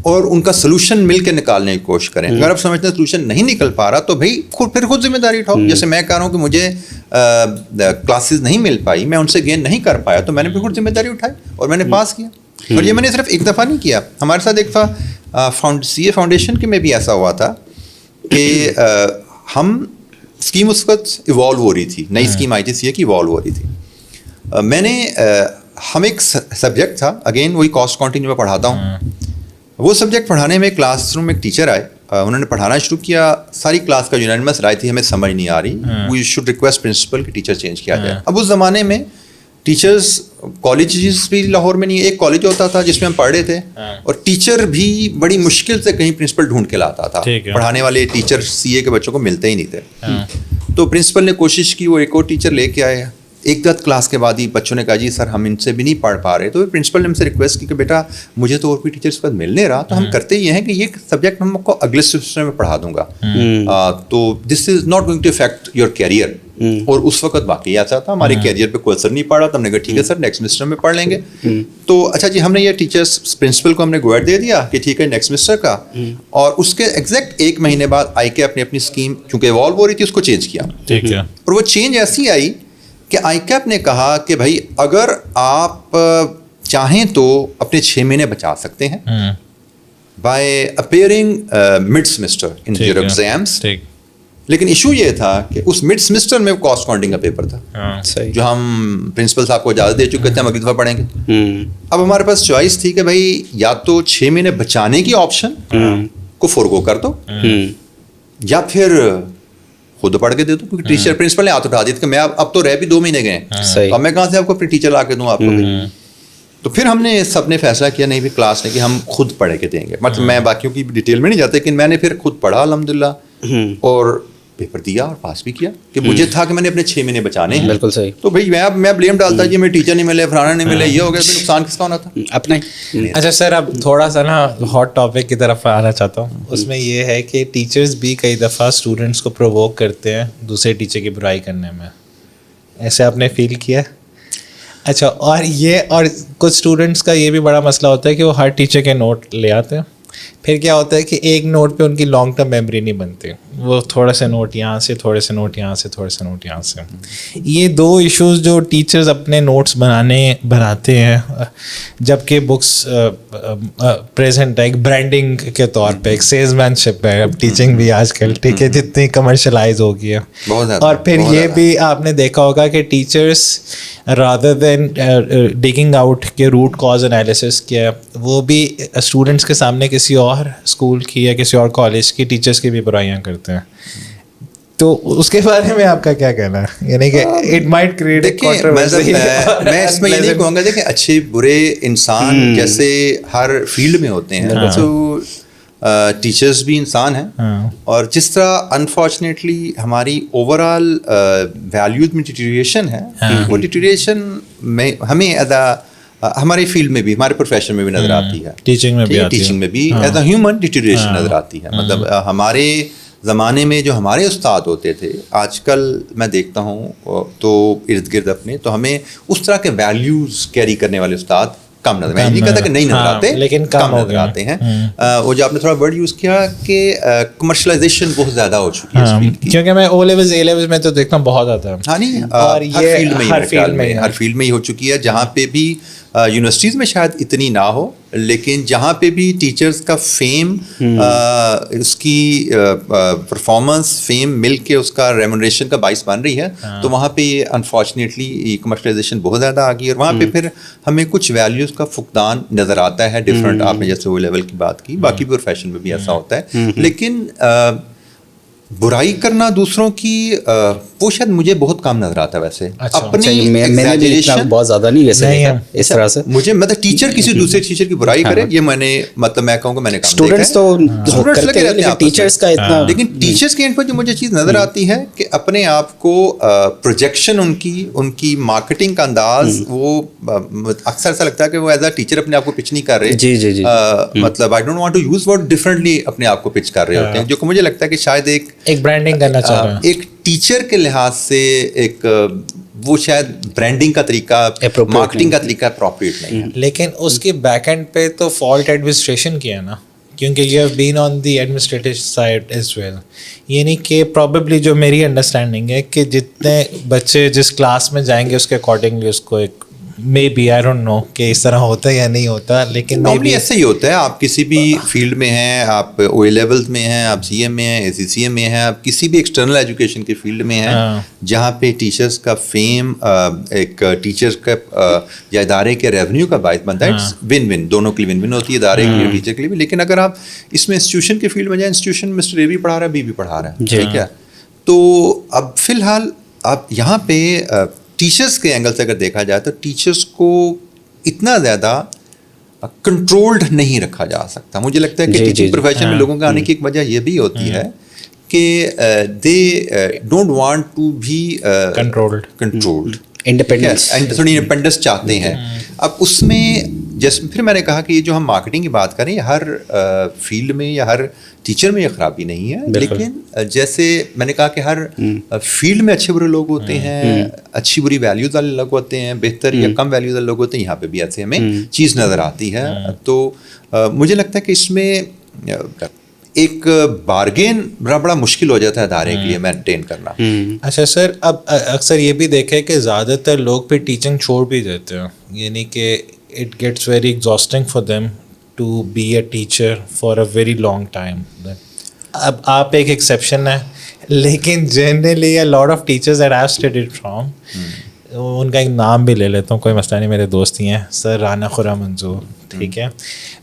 اور ان کا سلوشن مل کے نکالنے کی کوشش کریں. اگر آپ سمجھتے ہیں سلوشن نہیں نکل پا رہا تو بھائی پھر خود ذمہ داری اٹھاؤ. جیسے میں کہہ رہا ہوں کہ مجھے کلاسز نہیں مل پائی, میں ان سے گین نہیں کر پایا, تو میں نے پھر خود ذمہ داری اٹھائی اور میں نے پاس کیا. اور یہ میں نے صرف ایک دفعہ نہیں کیا, ہمارے ساتھ ایک تھا سی اے فاؤنڈیشن کے میں بھی ایسا ہوا تھا کہ ہم اسکیم اس وقت ایوالو ہو رہی تھی, نئی اسکیم آئی تھی سی اے کی, ایوالو ہو رہی تھی. میں نے ہم ایک سبجیکٹ تھا, اگین وہی کاسٹ اکاؤنٹنگ میں پڑھاتا ہوں, وہ سبجیکٹ پڑھانے میں کلاس روم میں ایک ٹیچر آئے, انہوں نے پڑھانا شروع کیا, ساری کلاس کا یونانیمس رائے تھی ہمیں سمجھ نہیں آ رہی, وی شوڈ ریکویسٹ پرنسپل کہ ٹیچر چینج کیا جائے. اب اس زمانے میں ٹیچرز کالجز بھی لاہور میں نہیں, ایک کالج ہوتا تھا جس میں ہم پڑھ رہے تھے, اور ٹیچر بھی بڑی مشکل سے کہیں پرنسپل ڈھونڈ کے لاتا تھا, پڑھانے والے ٹیچر سی اے کے بچوں کو ملتے ہی نہیں تھے. تو پرنسپل نے کوشش کی, وہ ایک اور ٹیچر لے کے آئے. ایک دت کلاس کے بعد ہی بچوں نے کہا جی سر ہم ان سے بھی نہیں پڑھ پا رہے. تو پرنسپل نے ہم سے ریکویسٹ کی کہ بیٹا مجھے تو اور کوئی ٹیچر اس وقت مل نہیں رہا, تو ہم کرتے یہ ہیں کہ یہ سبجیکٹ ہم آپ کو اگلے سیمسٹر میں پڑھا دوں گا, تو this is not going to affect your career. اور اس وقت باقی ایسا تھا ہمارے کیریئر پہ کوئی اثر نہیں پڑا, تو ہم نے کہا ٹھیک ہے سر نیکسٹ سیمسٹر میں پڑھ لیں گے. تو اچھا جی ہم نے یہ ٹیچرس پرنسپل کو ہم نے گوائڈ دے دیا کہ ٹھیک ہے نیکسٹ سیمسٹر کا, اور اس کے ایگزیکٹ ایک مہینے بعد آئی کے اپنی اسکیم چونکہ ایوالو ہو رہی تھی اس کو چینج کیا. اور وہ چینج ایسی آئی کہ آئی کیپ نے کہا کہ بھائی اگر آپ چاہیں تو اپنے 6 مہینے بچا سکتے ہیں by appearing mid semester in your exams. لیکن ایشو یہ تھا کہ اس مڈ سیمسٹر میں کاسٹ اکاؤنٹنگ کا پیپر تھا جو ہم پرنسپل صاحب کو اجازت دے چکے تھے, ہم اگلی دفعہ پڑھیں گے. اب ہمارے پاس چوائس تھی کہ بھائی یا تو 6 مہینے بچانے کی آپشن کو فورگو کر دو, یا پھر خود پڑھ کے دے دو, کیونکہ ٹیچر پرنسپل نے ہاتھ اٹھا دی کہ میں اب تو رہ بھی 2 مہینے گئے ہیں, اب میں کہاں سے آپ کو پھر ٹیچر لا کے دوں آپ کو. تو پھر ہم نے سب نے فیصلہ کیا نہیں بھی کلاس نے کہ ہم خود پڑھ کے دیں گے. مطلب میں باقیوں کی ڈیٹیل میں نہیں جاتا, لیکن میں نے پھر خود پڑھا الحمدللہ اور پیپر دیا اور پاس بھی کیا, کہ مجھے تھا کہ میں نے اپنے 6 مہینے بچانے ہیں. بالکل صحیح. تو بھائی میں بلیم ڈالتا جی میرے ٹیچر نہیں ملے, فلانا نہیں ملے, یہ ہو گیا, نقصان کس کا ہونا تھا اپنا ہی. اچھا سر اب تھوڑا سا نا ہاٹ ٹاپک کی طرف آنا چاہتا ہوں. اس میں یہ ہے کہ ٹیچرز بھی کئی دفعہ اسٹوڈنٹس کو پرووک کرتے ہیں دوسرے ٹیچر کی برائی کرنے میں, ایسے آپ نے فیل کیا؟ اچھا, اور کچھ اسٹوڈنٹس کا یہ بھی بڑا مسئلہ ہوتا ہے کہ وہ ہر ٹیچر کے نوٹ لے آتے ہیں, پھر کیا ہوتا ہے کہ ایک نوٹ پہ ان کی لانگ ٹرم میموری نہیں بنتی, وہ تھوڑے سے نوٹ یہاں سے, تھوڑے سے نوٹ یہاں سے, تھوڑے سے نوٹ یہاں سے. یہ 2 ایشوز جو ٹیچرز اپنے نوٹس بناتے ہیں, جب کہ بکس پریزنٹ ہے ایک برانڈنگ کے طور پہ, ایک سیلز مین شپ ہے اب ٹیچنگ بھی آج کل, ٹھیک ہے, جتنی کمرشلائز ہو گئی ہے. اور پھر یہ بھی آپ نے دیکھا ہوگا کہ teachers rather than digging out کے روٹ کاز انالیسس کیا, وہ بھی اسٹوڈنٹس کے سامنے کسی اور اسکول کی یا کسی اور کالج کی ٹیچرس کی بھی برائیاں کرتے ہیں. تو اس کے بارے میں آپ کا کیا کہنا ہے؟ یعنی کہ it might create a controversy. میں اس میں یہ نہیں کہوں گا دیکھیں اچھے برے انسان جیسے ہر فیلڈ میں ہوتے ہیں, تو ٹیچرس بھی انسان ہیں, اور جس طرح انفارچونیٹلی ہماری اوور آل ویلیوز میں ڈیٹیریشن ہے, وہ ڈیٹیریشن میں ہمیں ایز ہمارے فیلڈ میں بھی, ہمارے پروفیشن میں بھی نظر آتی ہے, ٹیچنگ میں بھی ایز اے ہیومن ڈیٹیریشن نظر آتی ہے. مطلب ہمارے زمانے میں جو ہمارے استاد ہوتے تھے, آج کل میں دیکھتا ہوں تو ارد گرد اپنے, تو ہمیں اس طرح کے ویلیوز کیری کرنے والے استاد کم نظر، میں نہیں کہتا کہ نہیں نظر آتے، لیکن کم نظر آتے ہیں. وہ جو آپ نے تھوڑا ورڈ یوز کیا کہ کمرشلائزیشن بہت زیادہ ہو چکی ہے اس فیلڈ کی، کیونکہ میں او لیولز اے لیولز میں تو دیکھتا ہوں بہت آتا ہے. ہاں نہیں، اور یہ ہر فیلڈ میں ہی ہو چکی ہے. جہاں پہ بھی یونیورسٹیز میں شاید اتنی نہ ہو، لیکن جہاں پہ بھی ٹیچرز کا فیم، اس کی پرفارمنس، فیم مل کے اس کا ریمونریشن کا باعث بن رہی ہے، تو وہاں پہ انفارچونیٹلی کمرشلائزیشن بہت زیادہ آ گئی، اور وہاں پہ پھر ہمیں کچھ ویلیوز کا فقدان نظر آتا ہے ڈفرینٹ. آپ نے جیسے وہ لیول کی بات کی، باقی پروفیشن میں بھی ایسا ہوتا ہے. لیکن برائی کرنا دوسروں کی وہ شاید مجھے بہت کم نظر آتا ہے. ویسے اپنی ایگزیجریشن بہت زیادہ نہیں ویسے اس طرح سے مجھے مطلب ٹیچر کسی دوسرے ٹیچر کی برائی کرے، یہ میں نے مطلب میں کہوں گا میں نے کام اسٹوڈنٹس تو کرتے ہیں، لیکن ٹیچرس کا اتنا، لیکن ٹیچرس کے اینڈ پر جو مجھے چیز نظر آتی ہے کہ اپنے آپ کو پروجیکشن، ان کی مارکیٹنگ کا انداز، وہ اکثر ایسا لگتا ہے کہ وہ ایز اے ٹیچر اپنے آپ کو پچ نہیں کر رہے. جی مطلب I don't want to use word differently, اپنے آپ کو پچ کر رہے ہوتے ہیں، جو کہ مجھے لگتا ہے کہ شاید ایک برانڈنگ کرنا چاہ رہے ہیں. ایک ٹیچر کے لحاظ سے ایک وہ شاید برانڈنگ کا طریقہ، مارکیٹنگ کا طریقہ اپروپریٹ نہیں ہے. لیکن اس کی بیک اینڈ پہ تو فالٹ ایڈمنسٹریشن کی ہے نا، کیونکہ you have been on the administrative side as well. یعنی کہ پرابیبلی جو میری انڈرسٹینڈنگ ہے کہ جتنے بچے جس کلاس میں جائیں گے اس کے اکارڈنگلی اس کو ایک may be I don't know کہ اس طرح ہوتا ہے یا نہیں ہوتا، لیکن نارملی ایسے ہی ہوتا ہے. آپ کسی بھی فیلڈ میں ہیں، آپ او اے لیولز میں ہیں، آپ سی ایم میں ہیں، اے سی سی ایم میں ہیں، آپ کسی بھی ایکسٹرنل ایجوکیشن کے فیلڈ میں ہیں، جہاں پہ ٹیچرس کا فیم ایک ٹیچرس کا یا ادارے کے ریونیو کا باعث بنتا ہے. ون ون، دونوں کے لیے ون ون ہوتی ہے، ادارے کے لیے، ٹیچر کے لیے بھی. لیکن اگر آپ اس میں انسٹیٹیوشن کے فیلڈ میں جائیں، انسٹیٹیوشن مسٹر اے بھی پڑھا رہا ہے، بی بھی پڑھا رہا ہے، ٹھیک ہے. تو اب فی الحال آپ یہاں پہ ٹیچرس کے اینگل سے اگر دیکھا جائے تو ٹیچرس کو اتنا زیادہ کنٹرولڈ نہیں رکھا جا سکتا. مجھے لگتا ہے کہ ٹیچنگ پروفیشن میں لوگوں کے آنے کی ایک وجہ یہ بھی ہوتی ہے کہ they don't want to be controlled, تھوڑی انڈیپینڈنس چاہتے ہیں. اب اس میں جیسے پھر میں نے کہا کہ یہ جو ہم مارکیٹنگ کی بات کریں، ہر فیلڈ میں یا ہر ٹیچر میں یہ خرابی نہیں ہے، لیکن جیسے میں نے کہا کہ ہر فیلڈ میں اچھے برے لوگ ہوتے ہیں، اچھی بری ویلیوز والے لوگ ہوتے ہیں، بہتر یا کم ویلیوز والے لوگ ہوتے ہیں. یہاں پہ بھی ایسے ہمیں چیز نظر آتی ہے. تو مجھے لگتا ہے کہ اس میں ایک بارگین بڑا مشکل ہو جاتا ہے ادارے کے لیے مینٹین کرنا. اچھا سر، اب اکثر یہ بھی دیکھے کہ زیادہ تر لوگ پھر ٹیچنگ چھوڑ بھی دیتے ہیں، یعنی کہ it gets very exhausting for them to be a teacher for a very long time. اب آپ ایک ایکسیپشن ہے، لیکن generally a lot of teachers that I have studied from, ان کا ایک نام بھی لے لیتا ہوں، کوئی مسئلہ نہیں، میرے دوست ہی ہیں، سر رانا خورا منظور، ٹھیک ہے.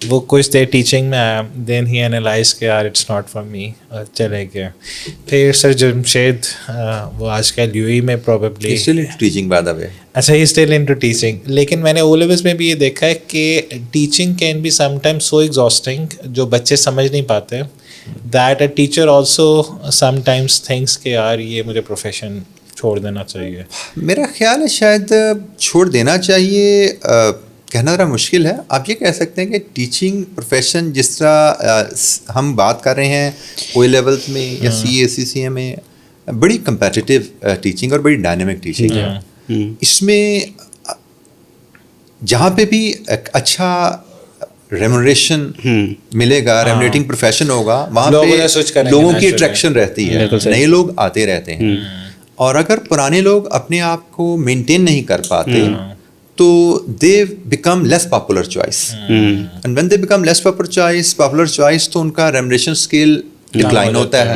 وہ کچھ دیر ٹیچنگ میں آیا، دین ہی اینالائز کہ یار اٹس ناٹ فار می، اور چلے گئے. پھر سر جمشید، وہ آج کل یو ای میں پروبیبلی ٹیچنگ بائی دا وے، اچھا ہی اسٹل انٹو ٹیچنگ. لیکن میں نے او لیولس میں بھی یہ دیکھا ہے کہ teaching can be some time so exhausting, جو بچے سمجھ نہیں پاتے، that a teacher also sometimes thinks کہ یار یہ مجھے پروفیشن چھوڑ دینا چاہیے. میرا خیال ہے شاید چھوڑ دینا چاہیے، کہنا ذرا مشکل ہے. آپ یہ کہہ سکتے ہیں کہ ٹیچنگ پروفیشن جس طرح ہم بات کر رہے ہیں او لیولز میں یا سی اے سی سی اے میں، بڑی کمپیٹیٹیو ٹیچنگ اور بڑی ڈائنامک ٹیچنگ ہے. اس میں جہاں پہ بھی ایک اچھا ریمونریشن ملے گا، ریمونریٹنگ پروفیشن ہوگا، وہاں پہ لوگوں کی اٹریکشن رہتی ہے، نئے لوگ آتے رہتے ہیں. اور اگر پرانے لوگ اپنے آپ کو مینٹین نہیں کر پاتے تو they become less popular choice, and when they become less popular choice تو ان کا ریمونریشن اسکیل ڈکلائن ہوتا ہے،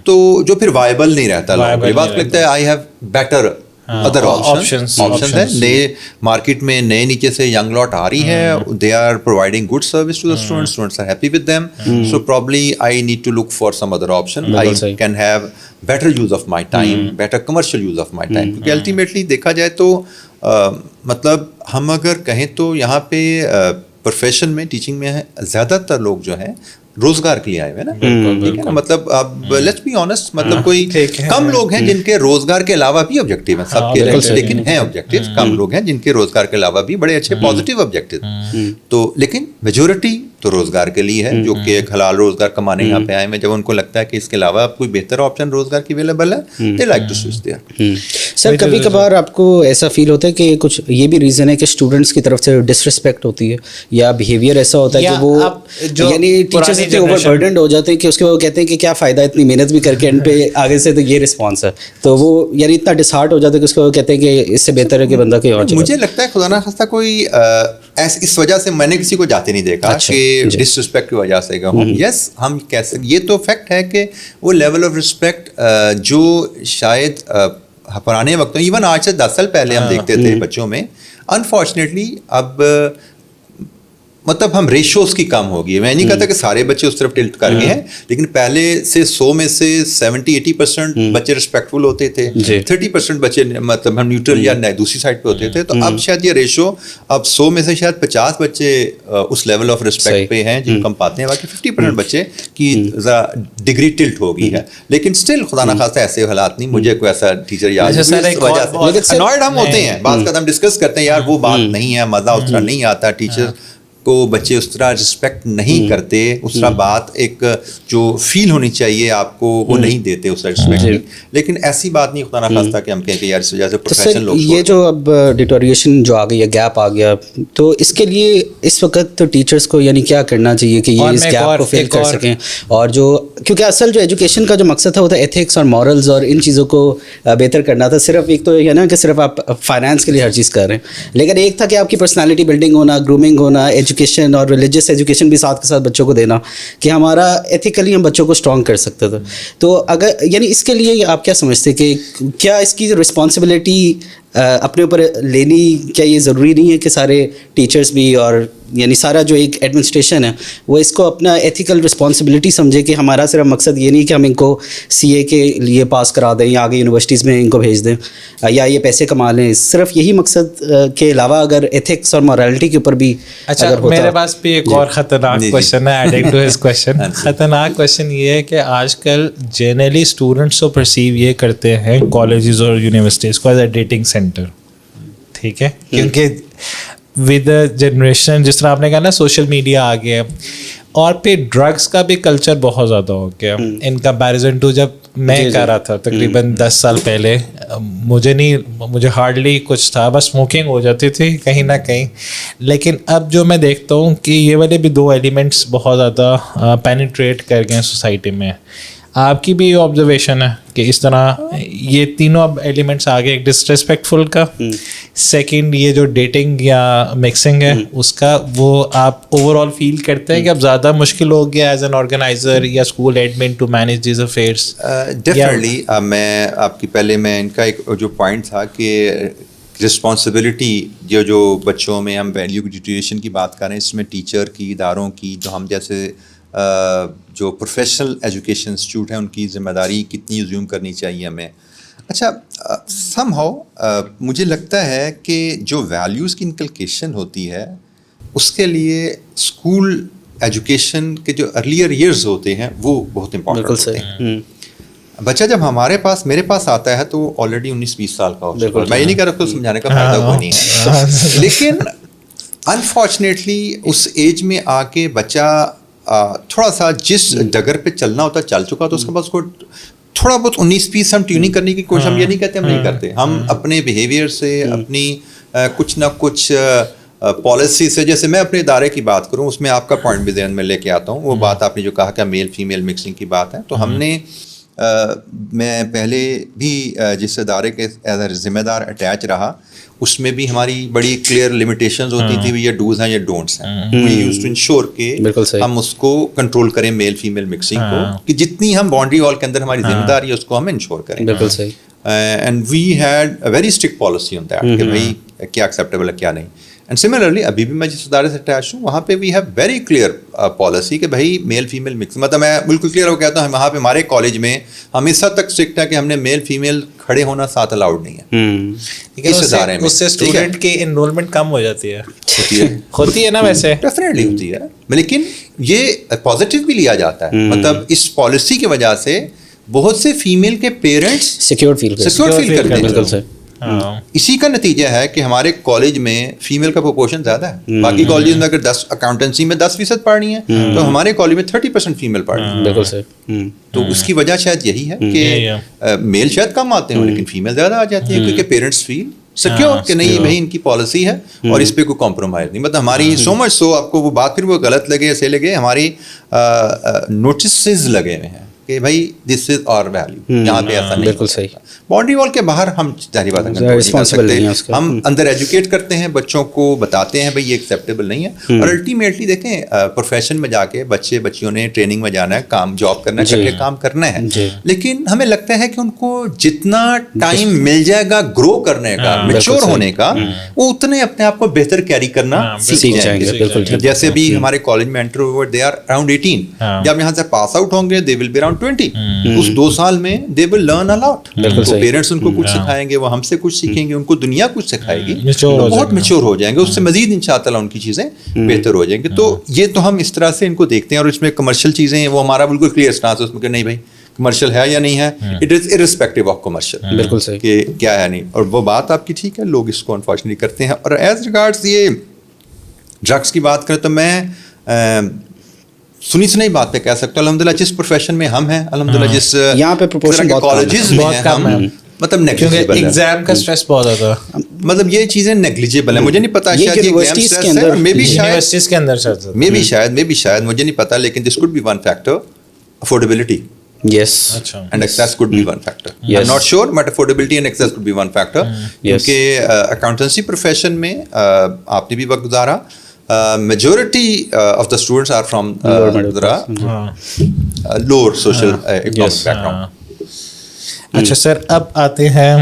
تو جو پھر وائبل نہیں رہتا. لوگوں کے بعد لگتا ہے I have better other options ہیں. نئے مارکیٹ میں نئے نیچے سے ینگ لاٹ آ رہی ہے، they are providing good service to the students, students are happy with them, so probably I need to look for some other option, I can have better use of my time, better commercial use of my time. کیونکہ ultimately دیکھا جائے تو مطلب ہم اگر کہیں تو یہاں پہ پروفیشن میں ٹیچنگ میں زیادہ تر لوگ جو ہیں روزگار کے لیے آئے ہوئے نا، ٹھیک ہے نا. مطلب اب لیٹس بی آنیسٹ، مطلب کوئی کم لوگ ہیں جن کے روزگار کے علاوہ بھی آبجیکٹیو ہیں، سب کے لیکن ہیں آبجیکٹیو. کم لوگ ہیں جن کے روزگار کے علاوہ بھی بڑے اچھے پازیٹیو آبجیکٹیو. تو لیکن میجورٹی تو روزگار کے لیے ہے، جو کہ ایک حلال روزگار کمانے یہاں پہ آئے ہیں. جب ان کو لگتا ہے کہ اس کے علاوہ کوئی بہتر آپشن روزگار کی اویلیبل ہے، they like to switch there. Sir کبھی کبھار آپ کو ایسا فیل ہوتا ہے کہ کچھ یہ بھی ریزن ہے کہ اسٹوڈنٹس کی طرف سے ڈس رسپیکٹ ہوتی ہے یا بیہیویئر ایسا ہوتا ہے کہ وہ یعنی ٹیچرس اتنے اوور برڈنڈ ہو جاتے ہیں کہ اس کے بعد وہ کہتے ہیں کہ کیا فائدہ اتنی محنت بھی کر کے اینڈ پہ آگے سے تو یہ رسپانس ہے, تو وہ یعنی اتنا ڈسہارٹ ہو جاتا ہے کہ اس کو کہتے ہیں کہ اس سے بہتر ہے کہ بندہ کہیں اور. مجھے لگتا ہے خدا نہ خواستہ کوئی اس وجہ سے میں نے کسی کو جاتے نہیں دیکھا کہ ڈس رسپیکٹ کی وجہ سے ہوں. یس ہم کیسے, یہ تو فیکٹ ہے کہ وہ لیول آف رسپیکٹ جو شاید پرانے وقتوں ایون آج سے 10 سال پہلے ہم دیکھتے تھے بچوں میں, انفارچونیٹلی اب مطلب ہم ریشوز کی کم ہو گئی ہے. میں نہیں کہتا کہ سارے بچے اس طرف ٹلٹ کر گئے ہیں, لیکن پہلے سے 100 میں سے 70-80% بچے رسپیکٹفل ہوتے تھے, 30% بچے مطلب ہم نیوٹرل یا دوسری سائڈ پہ ہوتے تھے. تو اب شاید یہ ریشو اب 100 میں سے شاید 50 بچے اس لیول آف رسپیکٹ پہ ہیں جن کو ہم پاتے ہیں, باقی 50% بچے کی ذرا ڈگری ٹلٹ ہو گئی ہے. لیکن اسٹل خدا نہ خواستہ ایسے حالات نہیں, مجھے کوئی ایسا ٹیچر یاد نہیں. انوائڈ ہم ہوتے ہیں, بعض کا ہم ڈسکس کرتے ہیں یار وہ بات نہیں ہے, مزہ اس طرح نہیں آتا, ٹیچر کو بچے اس طرح رسپیکٹ نہیں کرتے, اس طرح بات ایک جو فیل ہونی چاہیے آپ کو وہ نہیں دیتے اس طرح رسپیکٹ. لیکن ایسی بات نہیں خدا نہ خواستہ کہ ہم کہیں کہ یار اس وجہ سے پروفیشنل لوگ. یہ جو اب ڈیٹوریشن جو آ گئی ہے, گیپ آ گیا, تو اس کے لیے اس وقت تو ٹیچرس کو یعنی کیا کرنا چاہیے کہ یہ اس گیپ کو فل کر سکیں, اور جو کیونکہ اصل جو ایجوکیشن کا جو مقصد تھا وہ تھا ایتھکس اور مورلز اور ان چیزوں کو بہتر کرنا تھا. صرف ایک تو یہ نا کہ صرف آپ فائنانس کے لیے ہر چیز کر رہے ہیں, لیکن ایک تھا کہ آپ کی پرسنالٹی بلڈنگ ہونا, گرومنگ ہونا, ایجوکیشن اور ریلیجیس ایجوکیشن بھی ساتھ کے ساتھ بچوں کو دینا کہ ہمارا ایتھیکلی ہم بچوں کو اسٹرانگ کر سکتے تھے. تو اگر یعنی اس کے لیے آپ کیا سمجھتے کہ کیا اس کی رسپانسبلٹی اپنے اوپر لینی, کیا یہ ضروری نہیں ہے کہ سارے ٹیچرس بھی اور یعنی سارا جو ایک ایڈمنسٹریشن ہے وہ اس کو اپنا ایتھیکل رسپانسبلٹی سمجھے کہ ہمارا صرف مقصد یہ نہیں کہ ہم ان کو CA کے لیے پاس کرا دیں یا آگے یونیورسٹیز میں ان کو بھیج دیں یا یہ پیسے کما لیں, صرف یہی مقصد کے علاوہ اگر ایتھکس اور مورالٹی کے اوپر بھی. اچھا میرے پاس بھی ایک اور خطرناک کوشچن ہے ایڈنگ ٹو ہز کوشچن. خطرناک کوشچن یہ ہے کہ آج کل جنرلی اسٹوڈنٹس کو پرسیو یہ کرتے ہیں کالجز اور یونیورسٹیز کو ایز اے ڈیٹنگ سینٹر, ٹھیک ہے, کیونکہ ود جنریشن جس طرح آپ نے کہا نا سوشل میڈیا آ گیا, اور پھر ڈرگس کا بھی کلچر بہت زیادہ ہو گیا ان کمپیریزن ٹو جب میں کر رہا تھا تقریباً 10 سال پہلے. مجھے ہارڈلی کچھ تھا, بس اسموکنگ ہو جاتی تھی کہیں نہ کہیں. لیکن اب جو میں دیکھتا ہوں کہ یہ والے بھی 2 ایلیمنٹس بہت زیادہ پینیٹریٹ کر گئے ہیں سوسائٹی میں. آپ کی بھی آبزرویشن ہے کہ اس طرح یہ تینوں اب ایلیمنٹس آگے, ایک ڈس ریسپیکٹفل کا, سیکنڈ یہ جو ڈیٹنگ یا مکسنگ ہے اس کا, وہ آپ اوور آل فیل کرتے ہیں کہ اب زیادہ مشکل ہو گیا ایز این آرگنائزر یا school admin to manage these affairs? Definitely. میں آپ کی پہلے میں ان کا ایک جو پوائنٹ تھا کہ رسپانسبلٹی جو بچوں میں ہم ویلیو ڈیٹریشن کی بات کر رہے ہیں, اس میں ٹیچر کی, اداروں کی, جو ہم جیسے جو پروفیشنل ایجوکیشن انسٹیٹیوٹ ہیں ان کی ذمہ داری کتنی زیوم کرنی چاہیے ہمیں. اچھا سم ہاؤ مجھے لگتا ہے کہ جو ویلیوز کی انکلکیشن ہوتی ہے اس کے لیے اسکول ایجوکیشن کے جو ارلیئر ایئرز ہوتے ہیں وہ بہت امپورٹنٹ ہوتے ہیں. بچہ جب میرے پاس آتا ہے تو آلریڈی 19-20 سال کا ہوتا ہے. میں یہ نہیں کہہ رہا کہ سمجھانے کا فائدہ کوئی نہیں ہے, لیکن انفارچونیٹلی اس ایج میں آ کے بچہ تھوڑا سا جس ڈگر پہ چلنا ہوتا چل چکا, تو اس کے بعد اس کو تھوڑا بہت 19-20 ہم ٹیوننگ کرنے کی کوشش, ہم یہ نہیں کہتے ہم نہیں کرتے, ہم اپنے بیہیویئر سے, اپنی کچھ نہ کچھ پالیسی سے. جیسے میں اپنے ادارے کی بات کروں, اس میں آپ کا پوائنٹ بھی ذہن میں لے کے آتا ہوں. وہ بات آپ نے جو کہا کہ میل فیمیل مکسنگ کی بات ہے, تو ہم نے میں پہلے بھی جس ادارے کے ایز اے ذمہ دار اٹیچ رہا, اس میں بھی ہماری بڑی کلیئر لمیٹیشنز ہوتی تھی, یہ ڈوز ہیں یہ ڈونٹس ہیں. وی یوز ٹو انشور کہ ہم اس کو کنٹرول کریں میل فیمیل مکسنگ کو, کہ جتنی ہم باؤنڈری وال کے اندر ہماری ذمہ داری ہے اس کو ہم انشور کریں. بالکل صحیح. And we had a very strict policy on that کہ بھائی کیا ایکسیپٹیبل ہے کیا نہیں. اینڈ سملرلی ابھی بھی میں جس ادارے سے اٹیچ ہوں وہاں پہ we have very clear policy کہ بھائی میل فیمیل مکس, مطلب میں بالکل کلیئر ہو کہتا ہوں, وہاں پہ ہمارے کالج میں ہم اس حد تک اسٹرکٹ ہے کہ ہم نے میل فیمیل کھڑے ہونا ساتھ الاؤڈ نہیں ہے اس ادارے میں. اس سے اسٹوڈنٹ کی انرولمنٹ کم ہو جاتی ہے. ہوتی ہے نا ویسے, ڈیفینیٹلی ہوتی ہے, لیکن یہ پازیٹیو بھی لیا جاتا ہے. مطلب اس پالیسی کی وجہ سے بہت سے فیمیل کے پیرنٹس سیکیور فیل کرتے ہیں. اسی کا نتیجہ ہے کہ ہمارے کالج میں فیمیل کا پروپورشن زیادہ ہے. باقی کالجز میں اگر 10 اکاؤنٹنسی میں 10% پڑھ رہی ہیں تو ہمارے کالج میں 30% فیمیل پڑھ رہی ہیں. بالکل صحیح. تو اس کی وجہ شاید یہی ہے کہ میل شاید کم آتے ہیں لیکن فیمیل زیادہ آ جاتی ہیں کیونکہ پیرنٹس فیل سیکیور کہ نہیں بھائی ان کی پالیسی ہے اور اس پہ کوئی کمپرومائز نہیں. مطلب ہماری سو مچ سو آپ کو وہ بات پھر وہ غلط لگے ایسے لگے ہماری نوٹسز لگے ہوئے ہیں کہ بھائی دس از اور ویلیو یہاں پہ ایسا نہیں. بالکل صحیح. باؤنڈری وال کے باہر ہم ظاہری بات نہیں کر سکتے. ہم اندر ایجوکیٹ کرتے ہیں بچوں کو بتاتے ہیں بھائی یہ ایکسیپٹیبل نہیں ہے اور الٹیمیٹلی دیکھیں پروفیشن میں جا کے بچیوں نے ٹریننگ میں جانا ہے کام جاب کرنا ہے کام کرنا ہے لیکن ہمیں لگتا ہے کہ ان کو جتنا ٹائم مل جائے گا گرو کرنے کا میچور ہونے کا وہ اتنے اپنے آپ کو بہتر کیری کرنا سیکھ جائیں گے. جیسے ابھی ہمارے کالج میں انٹر ہوئے دے آر اراؤنڈ 18 جب یہاں سے پاس آؤٹ ہوں گے دے ول بی اراؤنڈ 20 اس 2 سال میں دے will learn a lot. Parents ان کو کچھ سکھائیں گے وہ ہم سے کچھ سیکھیں گے ان کو دنیا کچھ سکھائے گی بہت میچور ہو جائیں گے اس سے مزید ان شاء اللہ ان کی چیزیں بہتر ہو جائیں گی. تو یہ تو ہم اس طرح سے ان کو دیکھتے ہیں اور اس میں کمرشل چیزیں ہیں وہ ہمارا بالکل کلیئر اسٹانس ہے اس میں کہ نہیں بھائی کمرشل ہے یا نہیں ہے اٹ از ارسپیکٹیو آف کمرشل. بالکل صحیح کہ کیا ہے نہیں. اور وہ بات آپ کی ٹھیک ہے لوگ اس کو انفارچونیٹلی کرتے ہیں. اور ایز ریگارڈس یہ ڈرگس کی بات کریں تو میں سنی بات پہ کہہ سکتا ہوں الحمدللہ جس پروفیشن میں ہم ہیں الحمدللہ جس یہاں پہ پروپورشن کالجز میں ہم مطلب نیگلیجیبل ہے. ایگزام کا اسٹریس بہت ہوتا ہے مطلب یہ چیزیں نیگلیجیبل ہیں. مجھے نہیں پتا شاید یونیورسٹیز کے اندر میں بھی شاید مجھے نہیں پتا لیکن this could be one factor affordability. Yes. And access could be one factor. I'm not sure, but affordability and access could be one factor. کیونکہ اکاؤنٹنسی پروفیشن میں آپ نے بھی وقت گزارا majority of the students are from lower social economic background. اچھا سر اب آتے ہیں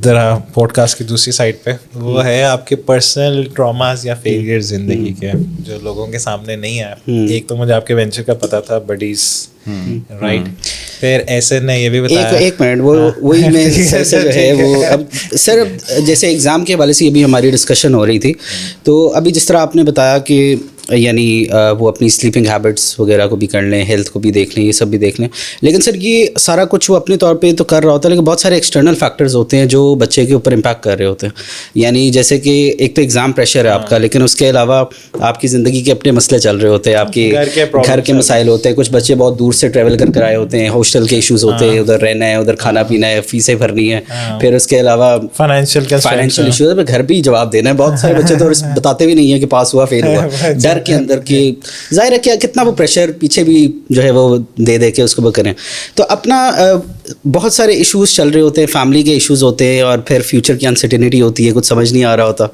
ذرا پوڈ کاسٹ کی دوسری سائڈ پہ وہ ہے آپ کے پرسنل ٹراماز یا فیلئر زندگی کے جو لوگوں کے سامنے نہیں آئے. ایک تو مجھے آپ کے وینچر کا پتا تھا بڈیز رائٹ پھر ایسے نے یہ بھی بتایا ایک منٹ وہی میں سر سے جو ہے وہ اب سر جیسے ایگزام کے حوالے سے ابھی ہماری ڈسکشن ہو رہی تھی تو ابھی جس طرح آپ نے بتایا کہ یعنی وہ اپنی سلیپنگ ہیبٹس وغیرہ کو بھی کر لیں ہیلتھ کو بھی دیکھ لیں یہ سب بھی دیکھ لیں لیکن سر یہ سارا کچھ وہ اپنے طور پہ تو کر رہا ہوتا ہے لیکن بہت سارے ایکسٹرنل فیکٹرز ہوتے ہیں جو بچے کے اوپر امپیکٹ کر رہے ہوتے ہیں. یعنی جیسے کہ ایک تو ایگزام پریشر ہے آپ کا لیکن اس کے علاوہ آپ کی زندگی کے اپنے مسئلے چل رہے ہوتے ہیں آپ کے گھر کے مسائل ہوتے ہیں. کچھ بچے بہت دور سے ٹریول کر آئے ہوتے ہیں ہاسٹل کے ایشوز ہوتے ہیں ادھر رہنا ہے ادھر کھانا پینا ہے فیسیں بھرنی ہے پھر اس کے علاوہ فائنینشیل ایشوز ہے گھر بھی جواب دینا ہے. بہت سارے بچے تو بتاتے بھی نہیں ہیں کہ پاس ہوا فیل ہوا ڈر کے اندر کہ ظاہر ہے کہ کتنا وہ پریشر پیچھے بھی جو ہے وہ دے کے اس کو وہ کریں. تو اپنا بہت سارے ایشوز چل رہے ہوتے ہیں فیملی کے ایشوز ہوتے ہیں اور پھر فیوچر کی انسرٹینٹی ہوتی ہے کچھ سمجھ نہیں آ رہا ہوتا.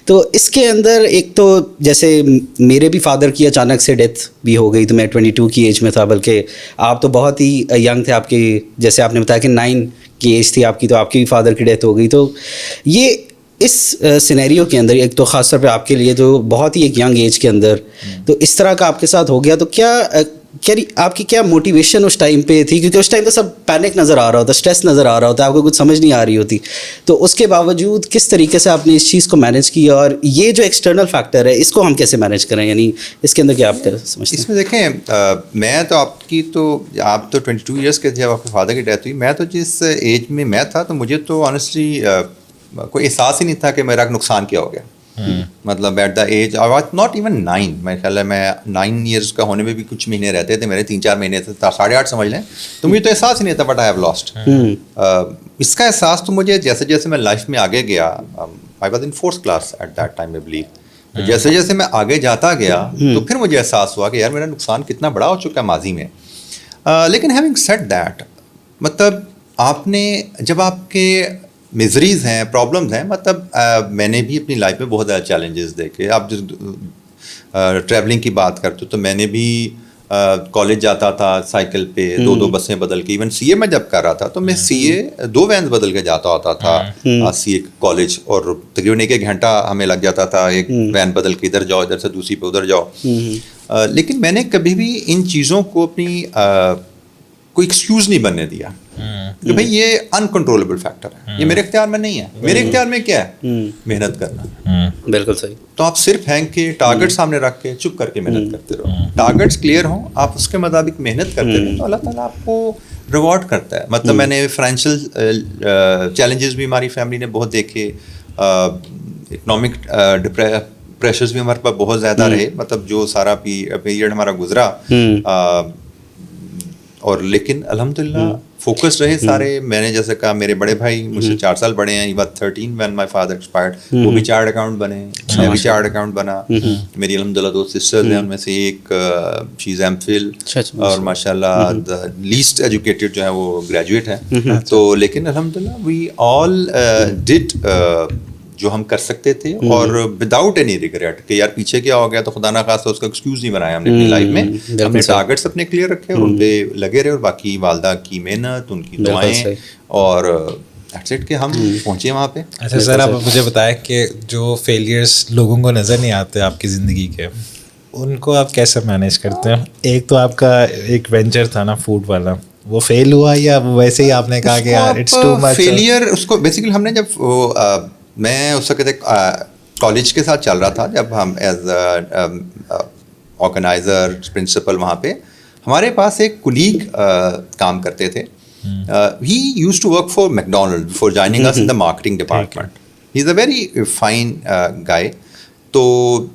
تو اس کے اندر ایک تو جیسے میرے بھی فادر کی اچانک سے ڈیتھ بھی ہو گئی تو میں 22 کی ایج میں تھا بلکہ آپ تو بہت ہی ینگ تھے آپ کی جیسے آپ نے بتایا کہ 9 کی ایج تھی آپ کی تو آپ کی بھی فادر کی ڈیتھ ہو گئی. تو یہ اس سینیریو کے اندر ایک تو خاص طور پہ آپ کے لیے جو بہت ہی ایک ینگ ایج کے اندر تو اس طرح کا آپ کے ساتھ ہو گیا تو کیا آپ کی کیا موٹیویشن اس ٹائم پہ تھی کیونکہ اس ٹائم تو سب پینک نظر آ رہا ہوتا اسٹریس نظر آ رہا ہوتا آپ کو کچھ سمجھ نہیں آ رہی ہوتی تو اس کے باوجود کس طریقے سے آپ نے اس چیز کو مینیج کیا اور یہ جو ایکسٹرنل فیکٹر ہے اس کو ہم کیسے مینیج کریں یعنی اس کے اندر کیا آپ سمجھتے ہیں؟ اس میں دیکھیں میں تو آپ تو 22 ایئرس کے جب آپ کے فادر کی ڈیتھ ہوئی میں تو جس ایج میں میں تھا تو مجھے تو آنیسٹلی کوئی احساس ہی نہیں تھا کہ میرا نقصان کیا ہو گیا. مطلب at the age I was not even 9 میرے خیال ہے میں 9 ایئرس کا ہونے میں بھی کچھ مہینے رہتے تھے میرے 3-4 مہینے تھے 8.5 سمجھ لیں تو مجھے تو احساس ہی نہیں تھا بٹ آئی ہیو لاسٹ. اس کا احساس تو مجھے جیسے جیسے میں لائف میں آگے گیا I was in 4th class at that time I believe جیسے جیسے میں آگے جاتا گیا تو پھر مجھے احساس ہوا کہ یار میرا نقصان کتنا بڑا ہو چکا ہے ماضی میں. لیکن ہیونگ سیڈ دیٹ مطلب آپ نے جب آپ کے میزریز ہیں پرابلمز ہیں مطلب میں نے بھی اپنی لائف میں بہت زیادہ چیلنجز دیکھے. آپ ٹریولنگ کی بات کرتے تو میں نے بھی کالج جاتا تھا سائیکل پہ 2 بسیں بدل کے ایون سی اے میں جب کر رہا تھا تو میں سی اے 2 وینز بدل کے جاتا ہوتا تھا سی اے کالج اور تقریباً 1 گھنٹہ ہمیں لگ جاتا تھا ایک وین بدل کے ادھر جاؤ ادھر سے دوسری پہ ادھر جاؤ. لیکن میں نے کبھی بھی ان چیزوں کو اپنی کوئی ایکسکیوز نہیں بننے دیا کہ بھائی یہ انکنٹرولبل فیکٹر ہے یہ میرے اختیار میں نہیں ہے. میرے اختیار میں کیا ہے محنت کرنا. بالکل صحیح. تو آپ صرف ہیں کہ ٹارگیٹ سامنے رکھ کے چپ کر کے محنت کرتے رہو ٹارگیٹس کلیئر ہوں آپ اس کے مطابق محنت کرتے رہیں تو اللہ تعالیٰ آپ کو ریوارڈ کرتا ہے. مطلب میں نے فائنینشیل چیلنجز بھی ہماری فیملی نے بہت دیکھے, اکنامک پریشرز بھی ہمارے پاس بہت زیادہ رہے, مطلب جو سارا پیریڈ ہمارا گزرا, اور لیکن الحمدللہ فوکس رہے سارے. میں نے جیسے کہا میرے بڑے بھائی مجھ سے 4 سال بڑے ہیں, he was 13 when my father expired, وہ بھی چارٹرڈ اکاؤنٹ بنے, میں بھی چارٹرڈ اکاؤنٹ بنا. میری الحمدللہ 2 سسٹرز ہیں, ان میں سے ایک چیز ایم فل, اور ماشاء اللہ لیسٹ ایجوکیٹڈ جو ہے وہ گریجویٹ ہے. تو لیکن الحمدللہ وی آل ڈڈ جو ہم کر سکتے تھے, اور وداؤٹ اینی ریگریٹ کہ یار پیچھے کیا ہو گیا تو خدا نہ خواستہ اس کا ایکسکیوز نہیں بنایا ہم نے اپنی لائف میں. ہم نے ٹارگیٹس اپنے کلیئر رکھے اور ان پہ لگے رہے, اور باقی والدہ کی محنت, ان کی دعائیں, اور دیٹس اٹ کہ ہم پہنچے وہاں پہ. اچھا سر, آپ مجھے بتائیں کہ جو فیلیئرس لوگوں کو نظر نہیں آتے آپ کی زندگی کے, ان کو آپ کیسے مینیج کرتے ہیں؟ ایک تو آپ کا ایک وینچر تھا نا فوڈ والا, وہ فیل ہوا یا ویسے ہی آپ نے کہا کہ یار اٹس ٹو مچ؟ فیلیئر اس کو بیسیکلی ہم نے جب میں اس وقت کالج کے ساتھ چل رہا تھا, جب ہم ایز آرگنائزر پرنسپل وہاں پہ, ہمارے پاس ایک کولیگ کام کرتے تھے. He used to work for McDonald before joining us in the marketing department. He is a very fine guy. تو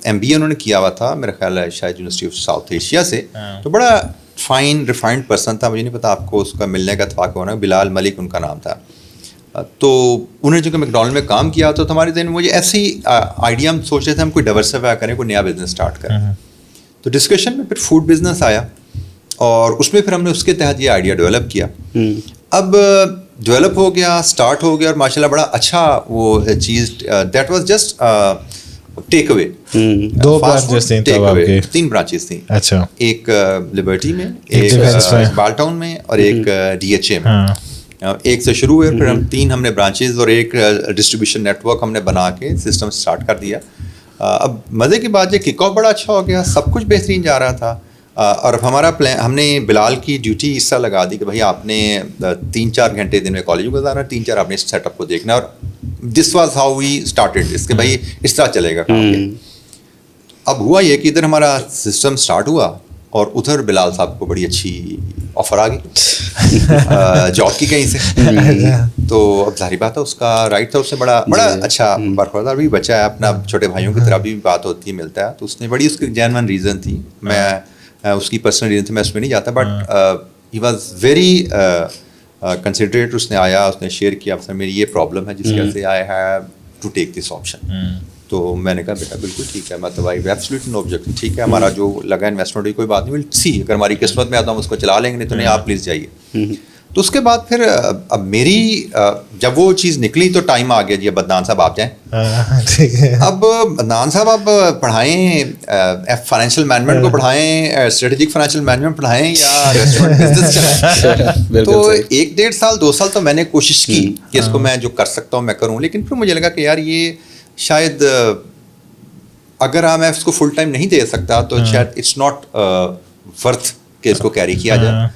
ایم بی اے انہوں نے کیا ہوا تھا میرا خیال ہے شاید یونیورسٹی آف ساؤتھ ایشیا سے. تو بڑا فائن ریفائنڈ پرسن تھا, مجھے نہیں پتا آپ کو اس کا ملنے کا اتفاق ہونا, بلال ملک ان کا نام تھا. تو انہوں نے جو کہ میکڈونلڈ میں کام کیا تو ہمارے ذہن میں مجھے ایسے ہی آئیڈیا, ہم سوچ رہے تھے ہم کوئی ڈائیورسیفائی کریں, کوئی نیا بزنس اسٹارٹ کریں. تو ڈسکشن میں پھر فوڈ بزنس آیا, اور اس میں پھر ہم نے اس کے تحت یہ آئیڈیا ڈیولپ کیا. اب ڈیولپ ہو گیا, اسٹارٹ ہو گیا, اور ماشاء اللہ بڑا اچھا وہ چیز, that was just take away. 2 branches تھیں, 3 برانچز تھیں. اچھا, ایک لبرٹی میں, ایک بال ٹاؤن میں, اور ایک ڈی ایچ اے میں. ایک سے شروع ہوئے, پھر ہم 3 ہم نے برانچز اور ایک ڈسٹریبیوشن نیٹ ورک ہم نے بنا کے سسٹم اسٹارٹ کر دیا. اب مزے کی بات یہ کک آف بڑا اچھا ہو گیا, سب کچھ بہترین جا رہا تھا. اور اب ہمارا پلان, ہم نے بلال کی ڈیوٹی اس طرح لگا دی کہ بھائی آپ نے 3-4 گھنٹے دن میں کالج میں گزارنا, 3-4 آپ نے اس سیٹ اپ کو دیکھنا, اور this was how we started, اس کہ بھائی اس طرح چلے گا کام. اب ہوا یہ کہ ادھر ہمارا سسٹم اسٹارٹ ہوا, اور ادھر بلال صاحب کو بڑی اچھی آفر آ گئی جاب کی کہیں سے. تو اب ظاہری بات ہے اس کا رائٹ تھا, اس نے بڑا اچھا برخوردار ابھی بچا ہے اپنا, چھوٹے بھائیوں کی طرح بھی بات ہوتی ہے, ملتا ہے. تو اس نے بڑی اس کی جینون ریزن تھی, میں اس کی پرسنل ریزن تھی, میں اس میں نہیں جاتا, but he was very considerate. اس نے آیا, اس نے شیئر کیا سر میری یہ پرابلم ہے جس کی وجہ سے I have to take this option. تو میں نے کہا بیٹا بالکل ٹھیک ہے, مطلب آئی ایبسلیوٹلی نو آبجیکٹ, ٹھیک ہے ہمارا جو لگا انویسٹمنٹ کوئی بات نہیں, ول سی اگر ہماری قسمت میں آتا ہم اس کو چلا لیں گے, نہیں تو نہیں آپ پلیز جائیے. تو اس کے بعد پھر اب میری جب وہ چیز نکلی تو ٹائم آ گیا جی, اب عدنان صاحب آپ جائیں. اب عدنان صاحب آپ پڑھائیں فائنینشیل مینجمنٹ کو پڑھائیں, اسٹریٹجک فائنینشیل مینجمنٹ پڑھائیں, یا ریسٹورینٹ بزنس چلائیں. تو 1-1.5 سال 2 سال تو میں نے کوشش کی کہ اس کو میں جو کر سکتا ہوں میں کروں, لیکن پھر مجھے لگا کہ یار یہ شاید اگر میں اس کو فل ٹائم نہیں دے سکتا تو شاید اٹس ناٹ ورتھ کہ اس کو کیری کیا جائے.